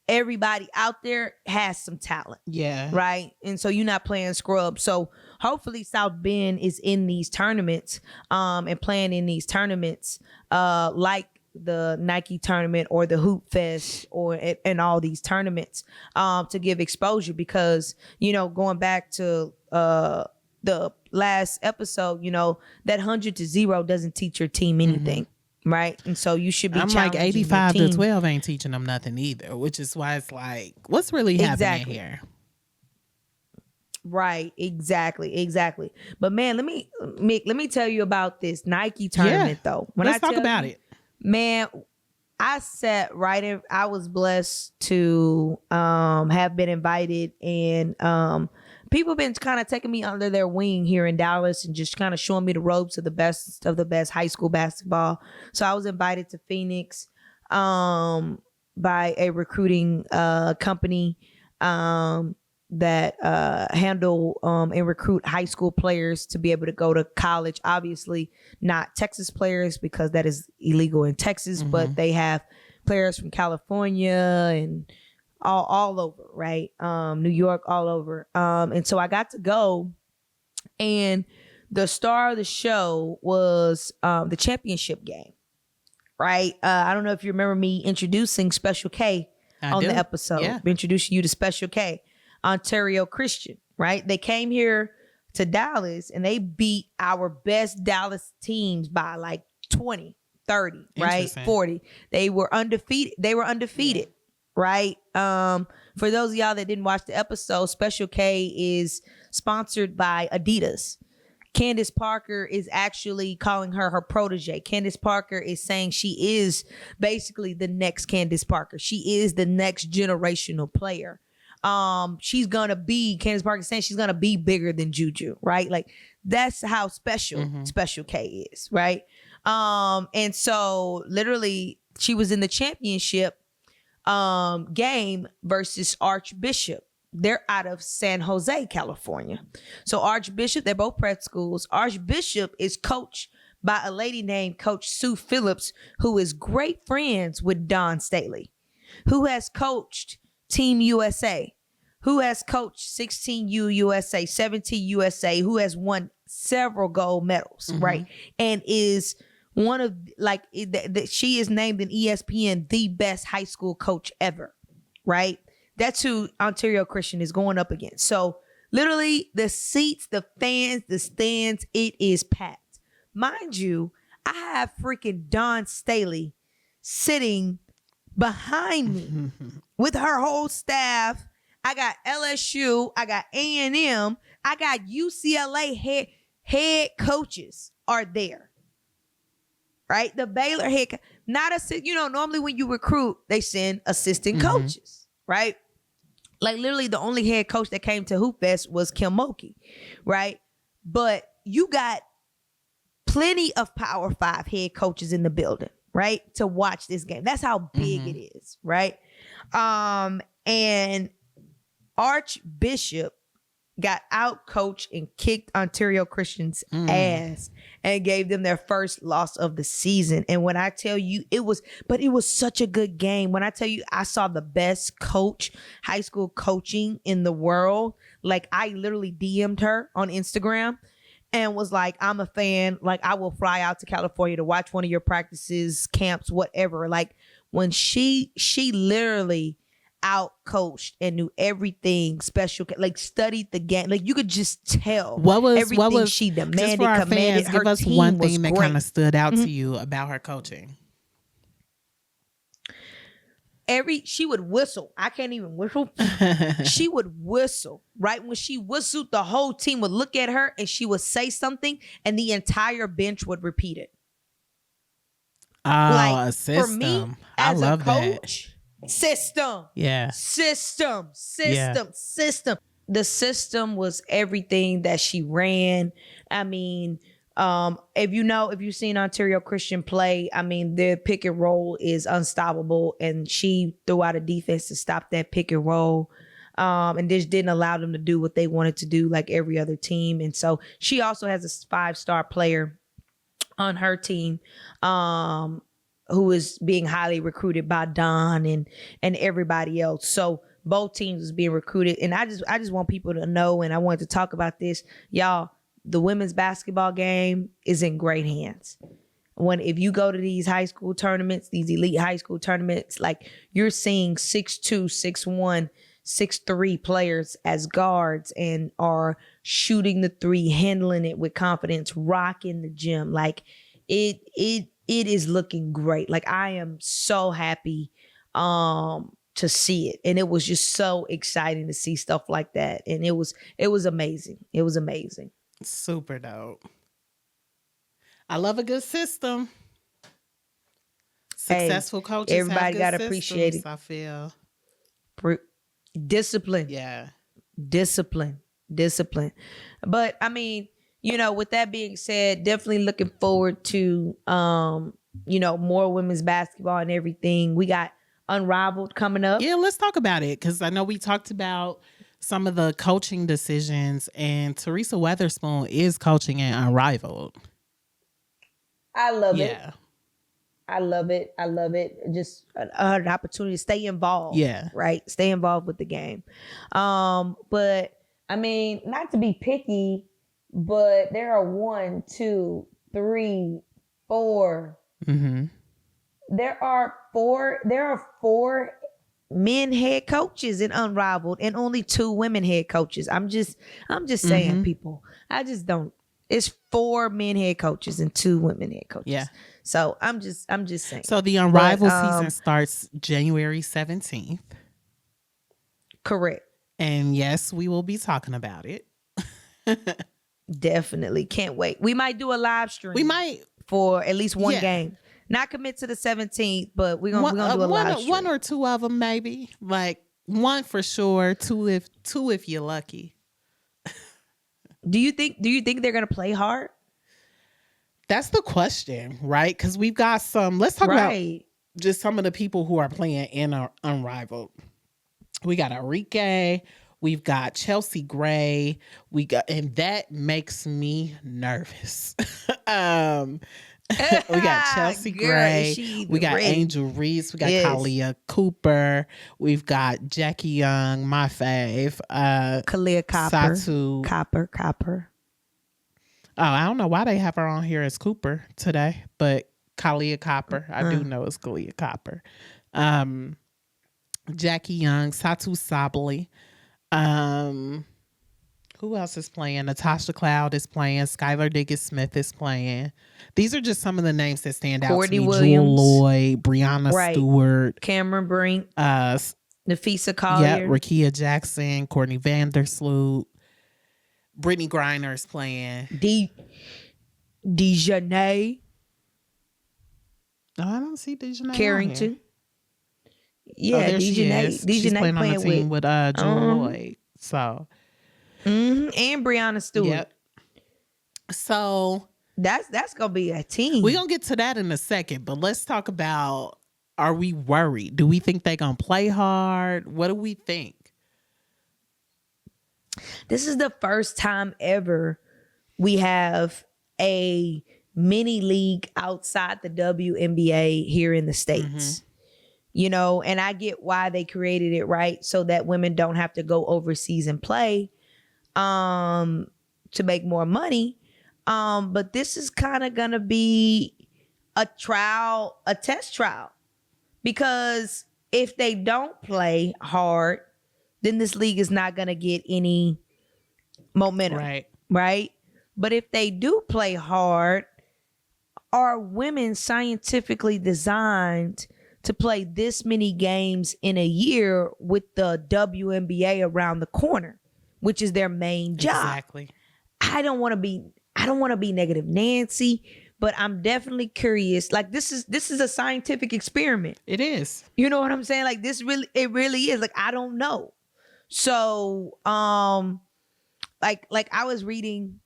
everybody out there has some talent. Yeah. Right. And so you're not playing scrub. So hopefully South Bend is in these tournaments and playing in these tournaments like the Nike tournament or the Hoop Fest and all these tournaments to give exposure, because, going back to the last episode, that 100-0 doesn't teach your team anything. Right. And so you should be I'm like 85-12 ain't teaching them nothing either, which is why it's like, what's really happening here? Right. Exactly. But man, let me tell you about this Nike tournament though. Let's talk about it. Man, I sat right in, I was blessed to have been invited, and people been kind of taking me under their wing here in Dallas and just kind of showing me the ropes of the best high school basketball. So I was invited to Phoenix by a recruiting company that handle and recruit high school players to be able to go to college. Obviously not Texas players because that is illegal in Texas, but they have players from California and all over, right? New York, all over. And so I got to go, and the star of the show was the championship game, right? I don't know if you remember me introducing Special K on the episode. Yeah. Introducing you to Special K, Ontario Christian, right? They came here to Dallas and they beat our best Dallas teams by like 20, 30, right? 40. They were undefeated. Yeah. Right. For those of y'all that didn't watch the episode, Special K is sponsored by Adidas. Candace Parker is actually calling her protege. Candace Parker is saying she is basically the next Candace Parker. She is the next generational player. Candace Parker is saying she's gonna be bigger than Juju, right? Like that's how special Special K is, right? And so literally she was in the championship game versus Archbishop. They're out of San Jose, California. So Archbishop, they're both prep schools. Archbishop is coached by a lady named Coach Sue Phillips, who is great friends with Don Staley, who has coached Team USA, who has coached 16U USA, 17 USA, who has won several gold medals, right? And is one of she is named in ESPN the best high school coach ever, right? That's who Ontario Christian is going up against. So literally the seats, the fans, the stands, it is packed. Mind you, I have freaking Don Staley sitting behind me with her whole staff. I got LSU, I got A&M, I got UCLA head coaches are there. Right? The Baylor head, normally when you recruit, they send assistant coaches, right? Like literally the only head coach that came to Hoop Fest was Kim Mulkey, right? But you got plenty of Power 5 head coaches in the building, right? To watch this game. That's how big it is, right? And Archbishop got out coached and kicked Ontario Christian's ass and gave them their first loss of the season. And when I tell you it was such a good game. When I tell you I saw the best high school coaching in the world, like I literally DM'd her on Instagram and was like, I'm a fan. Like I will fly out to California to watch one of your practices, camps, whatever. Like when she literally out coached and knew everything special, like studied the game. Like you could just tell everything she demanded, just for our commanded. Fans, give us one thing that kind of stood out to you about her coaching. She would whistle. I can't even whistle. She would whistle. Right when she whistled, the whole team would look at her and she would say something and the entire bench would repeat it. Oh, like, a system. For me, I as love a coach, system. Yeah. System. The system was everything that she ran. I mean, if you've seen Ontario Christian play, I mean, their pick and roll is unstoppable, and she threw out a defense to stop that pick and roll. And just didn't allow them to do what they wanted to do like every other team. And so she also has a 5-star player on her team, who is being highly recruited by Don and everybody else. So both teams is being recruited. And I just want people to know, and I wanted to talk about this. Y'all, the women's basketball game is in great hands. If you go to these high school tournaments, these elite high school tournaments, like you're seeing 6'2", 6'1", 6'3" players as guards and are shooting the three, handling it with confidence, rocking the gym. Like it is looking great. Like I am so happy to see it. And it was just so exciting to see stuff like that. And it was amazing. It was amazing. Super dope. I love a good system. Successful coaches. Everybody got to appreciate it. I feel. Discipline. Yeah. Discipline. But I mean, with that being said, definitely looking forward to, more women's basketball and everything. We got Unrivaled coming up. Yeah, let's talk about it, because I know we talked about some of the coaching decisions, and Teresa Weatherspoon is coaching at Unrivaled. I love it. I love it. Just an opportunity to stay involved. Yeah. Right? Stay involved with the game. But I mean, not to be picky, but there are 1, 2, 3, 4. Mm-hmm. There are 4 men head coaches in Unrivaled and only 2 women head coaches. I'm just saying, people. I just don't. It's 4 men head coaches and 2 women head coaches. Yeah. So I'm just saying. So the Unrivaled season starts January 17th. Correct. And yes, we will be talking about it. Definitely. Can't wait. We might do a live stream. We might. For at least one game. Not commit to the 17th, but we're gonna do a live stream. 1 or 2 of them, maybe. Like 1 for sure, 2 if you're lucky. Do you think they're gonna play hard? That's the question, right? Because we've got some. Let's talk about just some of the people who are playing in Unrivaled. We got Enrique. We've got Chelsea Gray. And that makes me nervous. We got Chelsea Gray. We got Angel Reese. We got Kalia Cooper. We've got Jackie Young, my fave. Kalia Copper. Satu. Copper. Oh, I don't know why they have her on here as Cooper today, but Kalia Copper. I do know it's Kalia Copper. Jackie Young, Satu Sabali. Who else is playing? Natasha Cloud is playing. Skylar Diggins-Smith is playing. These are just some of the names that stand out to me. Williams. Jewel Lloyd, Brianna Stewart. Cameron Brink. Nafisa Collier. Yeah, Rakia Jackson, Courtney Vandersloot. Brittany Griner's playing. Dejanay No, I don't see Dejanay Carrington. Yeah, Yeah, She's Dejanay playing on the team with Jewel Lloyd. So and Brianna Stewart. Yep. So that's gonna be a team. We're gonna get to that in a second, but let's talk about, are we worried? Do we think they're gonna play hard? What do we think? This is the first time ever we have a mini league outside the WNBA here in the States. You know, and I get why they created it, right? So that women don't have to go overseas and play to make more money. But this is kind of gonna be a test trial. Because if they don't play hard, then this league is not gonna get any momentum. Right? But if they do play hard, are women scientifically designed to play this many games in a year with the WNBA around the corner, which is their main job? Exactly. I don't want to be negative Nancy, but I'm definitely curious. Like this is a scientific experiment. It is. You know what I'm saying? Like it really is. Like I don't know. So like I was reading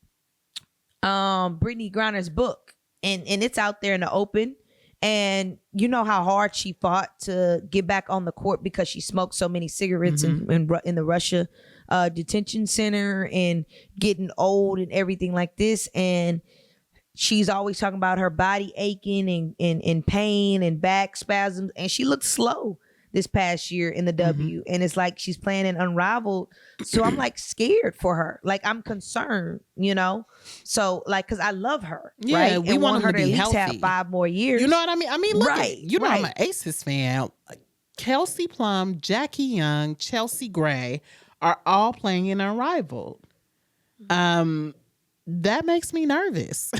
Brittany Griner's book and it's out there in the open. And you know how hard she fought to get back on the court because she smoked so many cigarettes in the Russia detention center and getting old and everything like this. And she's always talking about her body aching and pain and back spasms. And she looked slow this past year in the W. And it's like she's playing in Unrivaled. So I'm like scared for her. Like I'm concerned, you know? So like, cause I love her. Yeah, right? we want her to at be least healthy. have 5 more years. You know what I mean? I mean, look, right, you know, right. I'm an Aces fan. Kelsey Plum, Jackie Young, Chelsea Gray are all playing in Unrivaled. That makes me nervous.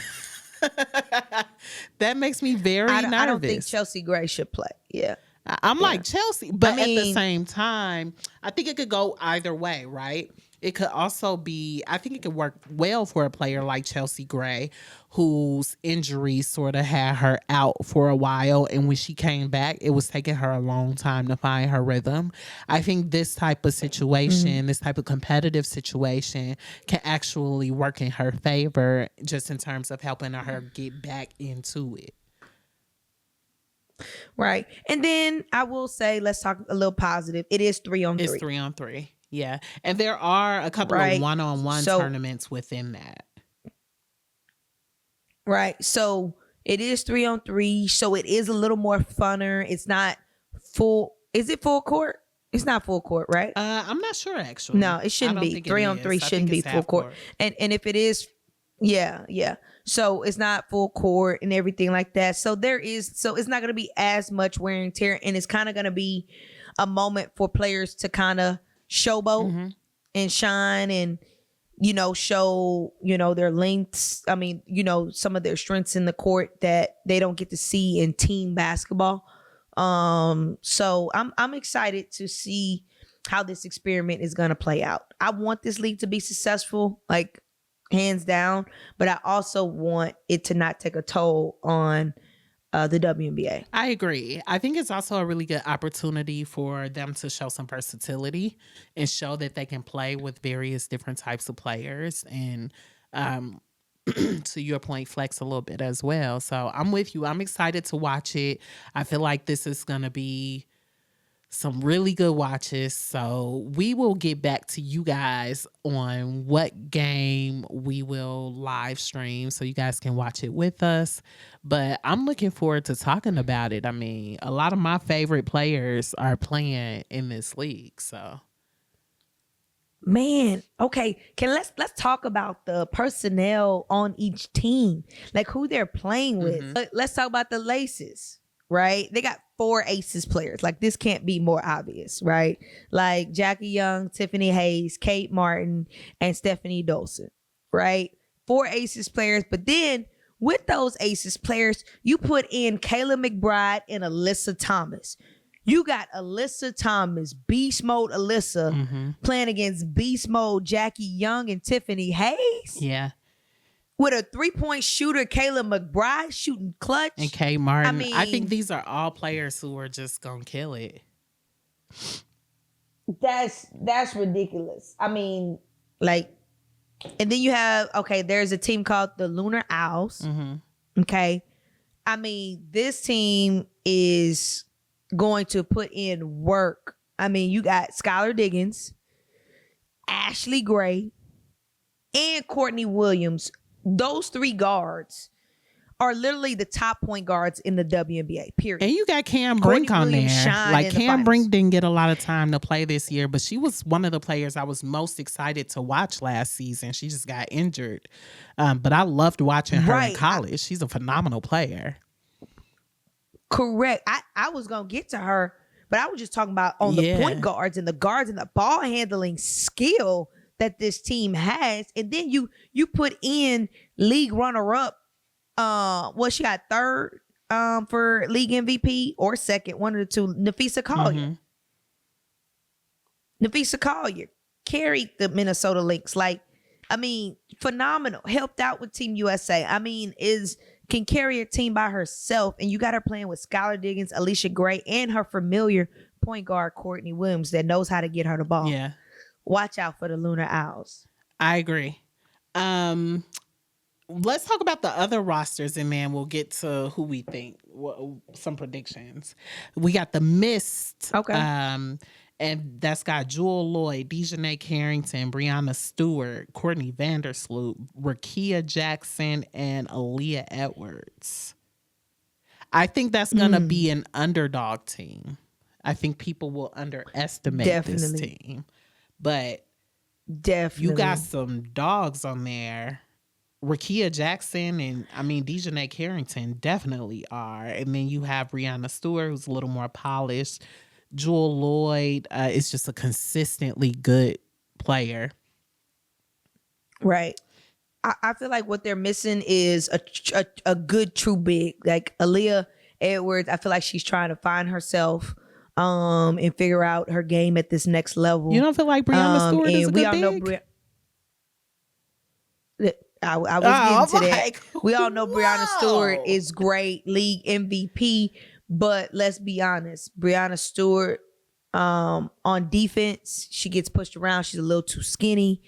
That makes me very nervous. I don't think Chelsea Gray should play. Yeah. I'm like Chelsea, but at the same time, I think it could go either way, right? It could also be, I think it could work well for a player like Chelsea Gray, whose injury sort of had her out for a while. And when she came back, it was taking her a long time to find her rhythm. I think this type of situation, this type of competitive situation can actually work in her favor just in terms of helping her get back into it. Right. And then I will say, let's talk a little positive. It is 3-on-3. It's 3-on-3. Yeah. And there are a couple of one-on-one tournaments within that. Right. So it is 3-on-3. So it is a little more funner. It's not full. Is it full court? It's not full court, right? I'm not sure actually. No, it shouldn't be. 3-on-3 shouldn't be full court. And if it is, yeah. So it's not full court and everything like that. So it's not going to be as much wear and tear, and it's kind of going to be a moment for players to kind of showboat and shine and, you know, show, you know, their lengths. I mean, you know, some of their strengths in the court that they don't get to see in team basketball. So I'm excited to see how this experiment is going to play out. I want this league to be successful, like hands down, but I also want it to not take a toll on the WNBA. I agree. I think it's also a really good opportunity for them to show some versatility and show that they can play with various different types of players and, to your point, flex a little bit as well. So I'm with you. I'm excited to watch it. I feel like this is going to be some really good watches. So we will get back to you guys on what game we will live stream so you guys can watch it with us. But I'm looking forward to talking about it. I mean, a lot of my favorite players are playing in this league. So man, okay. Let's talk about the personnel on each team, like who they're playing with. Let's talk about the Laces, right? They got 4 Aces players. Like this can't be more obvious, right? Like Jackie Young, Tiffany Hayes, Kate Martin, and Stephanie Dolson, right? 4 Aces players. But then with those Aces players, you put in Kayla McBride and Alyssa Thomas. You got Alyssa Thomas, Beast Mode Alyssa, playing against Beast Mode Jackie Young and Tiffany Hayes. Yeah. With a 3-point shooter, Kayla McBride shooting clutch. And Kay Martin. I I think mean, these are all players who are just going to kill it. that's ridiculous. I mean, like, and then you have, okay, there's a team called the Lunar Owls. Okay. I mean, this team is going to put in work. I mean, you got Skylar Diggins, Ashley Gray, and Courtney Williams. Those 3 guards are literally the top point guards in the WNBA, period. And you got Cam Brink on there. Like, Cam Brink didn't get a lot of time to play this year, but she was one of the players I was most excited to watch last season. She just got injured. But I loved watching her in college. She's a phenomenal player. Correct. I was going to get to her, but I was just talking about on the point guards and the ball handling skill that this team has. And then you put in league runner-up. She got third for league MVP or second, one of the two, Nafisa Collier. Nafisa Collier carried the Minnesota Lynx. Like, I mean, phenomenal. Helped out with Team USA. I mean, can carry a team by herself. And you got her playing with Skylar Diggins, Alicia Gray, and her familiar point guard, Courtney Williams, that knows how to get her the ball. Yeah. Watch out for the Lunar Owls. I agree. Let's talk about the other rosters, and then we'll get to who we think. Some predictions. We got the Mist. Okay. And that's got Jewel Lloyd, Dejanay Carrington, Brianna Stewart, Courtney Vandersloot, Rakia Jackson, and Aaliyah Edwards. I think that's going to be an underdog team. I think people will underestimate this team. But you got some dogs on there. Rakia Jackson and Dejanay Carrington definitely are. And then you have Brianna Stewart, who's a little more polished. Jewel Lloyd is just a consistently good player. Right. I feel like what they're missing is a good true big. Like Aaliyah Edwards, I feel like she's trying to find herself and figure out her game at this next level. You don't feel like Brianna Stewart is a good big? I was getting to that. We all know Brianna Stewart is great, league MVP, but let's be honest, Brianna Stewart on defense, she gets pushed around. She's a little too skinny,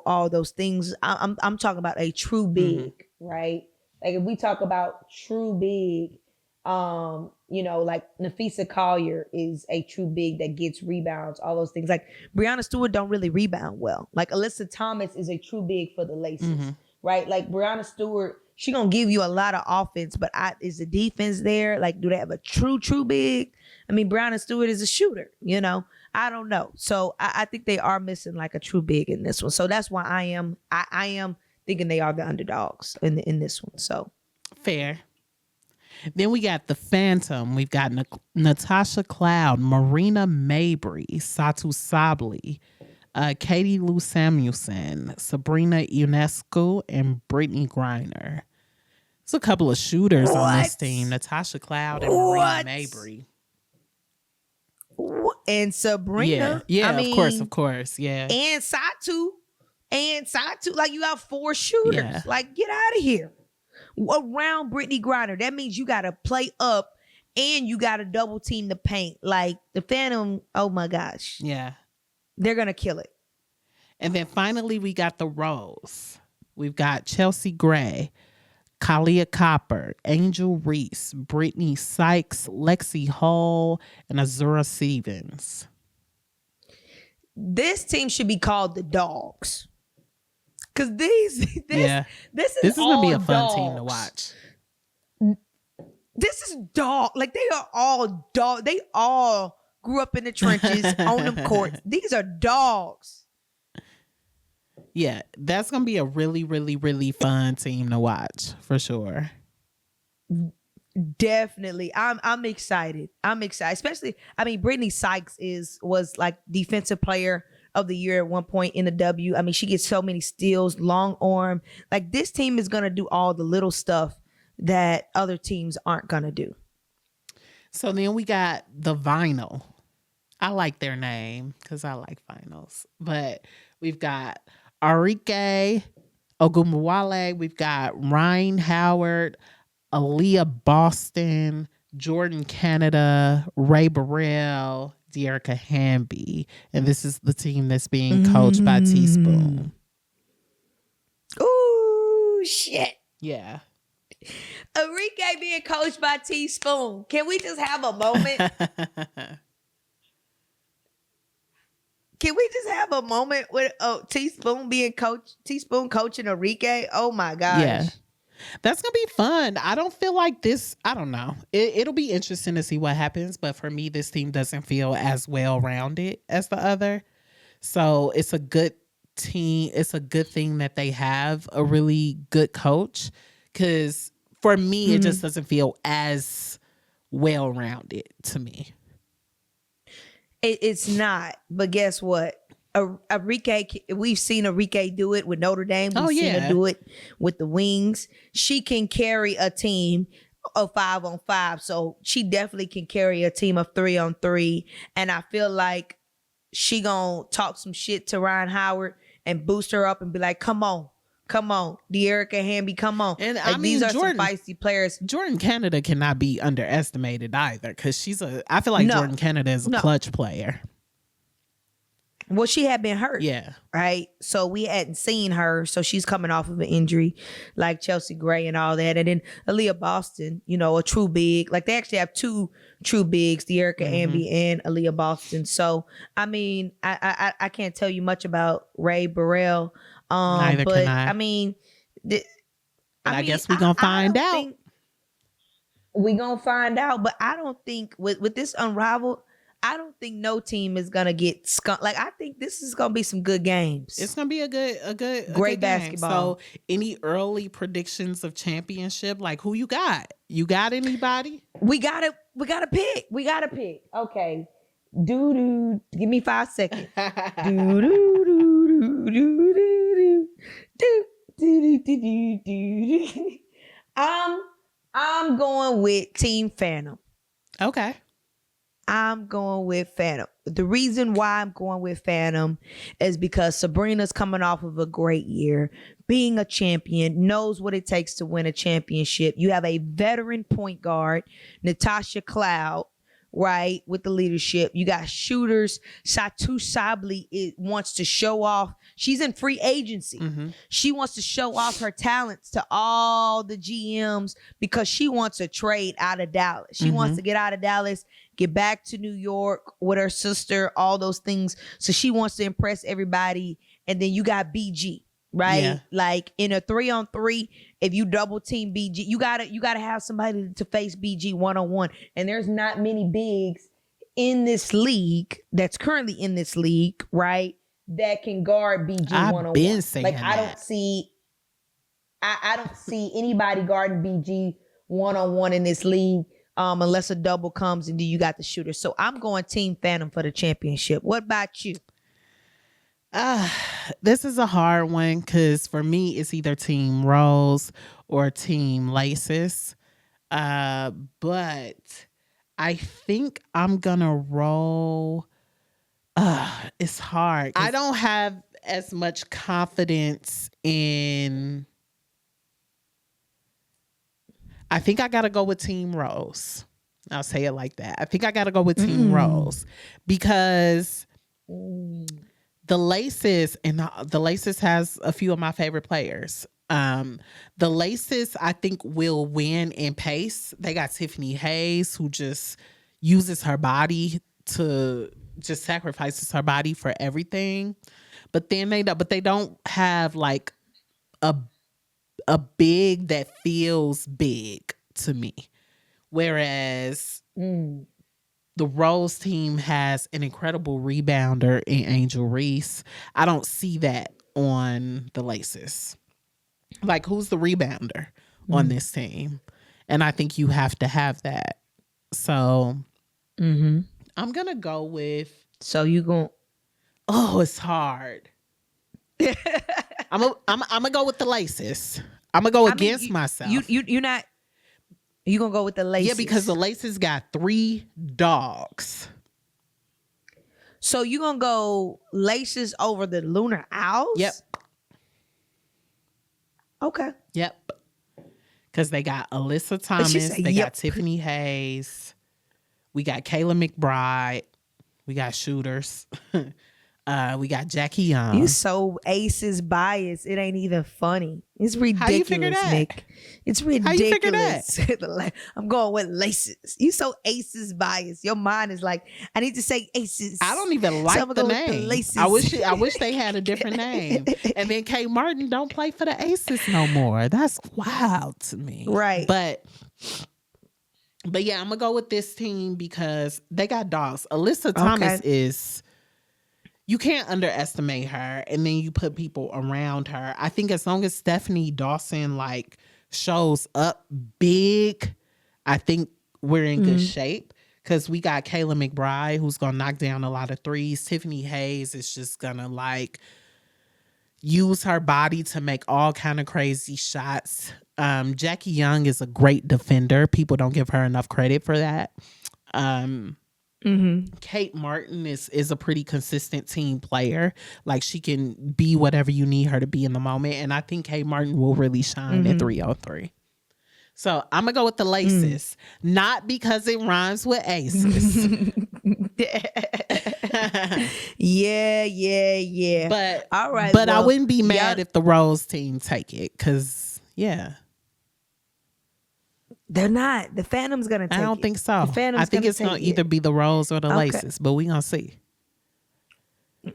all those things. I'm talking about a true big, right? Like if we talk about true big, like Nafisa Collier is a true big that gets rebounds, all those things. Like Brianna Stewart don't really rebound well. Like Alyssa Thomas is a true big for the Laces, right? Like Brianna Stewart, she gonna give you a lot of offense, but is the defense there? Like, do they have a true big? Brianna Stewart is a shooter, I don't know. So I think they are missing like a true big in this one. So that's why I am thinking they are the underdogs in this one. So fair. Then we got the Phantom. We've got Natasha Cloud, Marina Mabry, Satu Sabli, Katie Lou Samuelson, Sabrina Ionescu, and Brittany Griner. There's a couple of shooters on this team. Natasha Cloud and Marina Mabry. And Sabrina. Yeah, of course. Yeah. And Satu. Like you got 4 shooters. Yeah. Like, get out of here. Around Brittany Griner. That means you got to play up and you got to double team the paint. Like the Phantom, oh my gosh. Yeah. They're going to kill it. And then finally we got the Rose. We've got Chelsea Gray, Kalia Copper, Angel Reese, Brittany Sykes, Lexi Hall, and Azura Stevens. This team should be called the Dogs. Cause this is gonna be a fun dogs. team to watch. This is dog. Like they are all dog. They all grew up in the trenches on them courts. These are dogs. Yeah, that's gonna be a really, really, really fun team to watch for sure. Definitely, I'm excited. Especially, Brittany Sykes was like defensive player of the year at one point in the W. She gets so many steals, long arm. Like this team is gonna do all the little stuff that other teams aren't gonna do. So then we got the Vinyl. I like their name because I like finals. But we've got Arike Ogumwale. We've got Ryan Howard, Aaliyah Boston, Jordan Canada, Ray Burrell, Dearica Hamby. And this is the team that's being coached by Teaspoon. Ooh, shit. Yeah. Enrique being coached by Teaspoon. Can we just have a moment? Can we just have a moment with Teaspoon coaching Enrique? Oh my gosh. Yeah. That's going to be fun. I don't feel like this. I don't know. It'll be interesting to see what happens. But for me, this team doesn't feel as well-rounded as the other. So it's a good team. It's a good thing that they have a really good coach. Because for me, it just doesn't feel as well-rounded to me. It's not. But guess what? Enrique, we've seen Enrique do it with Notre Dame. We've seen her do it with the Wings. She can carry a team of 5-on-5. So she definitely can carry a team of 3-on-3. And I feel like she gonna talk some shit to Ryan Howard and boost her up and be like, come on, Dearica Hamby, come on. And like, these are some feisty players. Jordan Canada cannot be underestimated either, because I feel like Jordan Canada is a clutch player. Well, she had been hurt. Yeah. Right? So we hadn't seen her. So she's coming off of an injury like Chelsea Gray and all that. And then Aaliyah Boston, a true big. Like, they actually have two true bigs, Dearica Hamby and Aaliyah Boston. So, I mean, I can't tell you much about Ray Burrell. Neither can I. I mean, I guess we're going to find out. We're going to find out. But I don't think with this Unrivaled, I don't think no team is gonna get skunked. Like, I think this is gonna be some good games. It's gonna be a great basketball. So, any early predictions of championship? Like, who you got? You got anybody? We gotta pick. Okay. Doo. Give me 5 seconds. I'm going with Team Phantom. Okay. I'm going with Phantom. The reason why I'm going with Phantom is because Sabrina's coming off of a great year, being a champion, knows what it takes to win a championship. You have a veteran point guard, Natasha Cloud, right, with the leadership. You got shooters. Satu Sabli wants to show off. She's in free agency. She wants to show off her talents to all the GMs because she wants a trade out of Dallas. She wants to get out of Dallas, get back to New York with her sister, all those things. So she wants to impress everybody. And then you got BG, right? Yeah. Like, in a 3-on-3, if you double team BG, you gotta have somebody to face BG 1-on-1. And there's not many bigs in this league that's currently in this league, right, that can guard BG 1-on-1. I've been saying like, that. I don't see anybody guarding BG 1-on-1 in this league. Unless a double comes and then you got the shooter. So I'm going Team Phantom for the championship. What about you? This is a hard one because for me, it's either Team Rose or Team Laces. But I think I'm going to roll. It's hard. I don't have as much confidence in... I think I got to go with Team Rose. I'll say it like that. I think I got to go with Team Rose because the Laces, and the Laces has a few of my favorite players. The Laces, I think, will win in pace. They got Tiffany Hayes, who just uses her body to just sacrifices her body for everything. But then they don't have like a big that feels big to me. Whereas the Rose team has an incredible rebounder in Angel Reese. I don't see that on the Laces. Like, who's the rebounder on this team? And I think you have to have that. So I'm going to go with... So you going... Oh, it's hard. I'm gonna go with the Laces. I'm gonna go against myself. You're not. You gonna go with the laces? Yeah, because the laces got 3 dogs. So you gonna go laces over the lunar owls? Yep. Okay. Yep. Because they got Alyssa she Thomas. said, They yep. got Tiffany Hayes. We got Kayla McBride. We got shooters. We got Jackie Young. You so Aces biased. It ain't even funny. It's ridiculous, How you figure that? Nick. It's ridiculous. How you figure that? I'm going with laces. You so Aces biased. Your mind is like, I need to say Aces. I don't even like I'ma the go with the name. laces. I wish they had a different name. And then Kay Martin don't play for the Aces no more. That's wild to me. Right. But yeah, I'm gonna go with this team because they got dogs. Alyssa Thomas is, you can't underestimate her, and then you put people around her. I think as long as Stephanie Dawson like shows up big, I think we're in good shape. Because we got Kayla McBride, who's gonna knock down a lot of threes. Tiffany Hayes is just gonna like use her body to make all kind of crazy shots. Jackie Young is a great defender. People don't give her enough credit for that. Kate Martin is a pretty consistent team player. Like she can be whatever you need her to be in the moment. And I think Kate Martin will really shine at 303. So I'm gonna go with the laces, not because it rhymes with aces. Yeah. But all right. But I well, wouldn't be mad if the Rose team take it, because they're not. The Phantom's gonna take it. I don't think so. The Phantom's I think it's gonna either be the Rose or the laces, but we gonna see.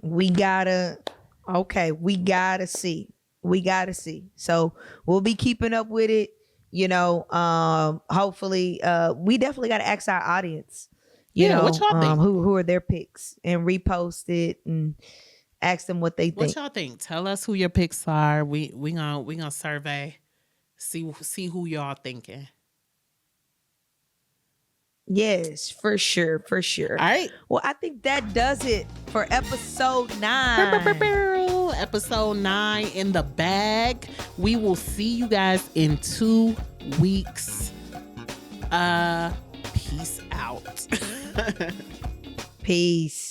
We gotta see. So we'll be keeping up with it. Hopefully, we definitely gotta ask our audience. What y'all think? Who are their picks, and repost it and ask them what they think. What y'all think? Tell us who your picks are. We gonna survey, see who y'all thinking. Yes, for sure. All right. Well, I think that does it for episode 9. Episode 9 in the bag. We will see you guys in 2 weeks. Peace out. Peace.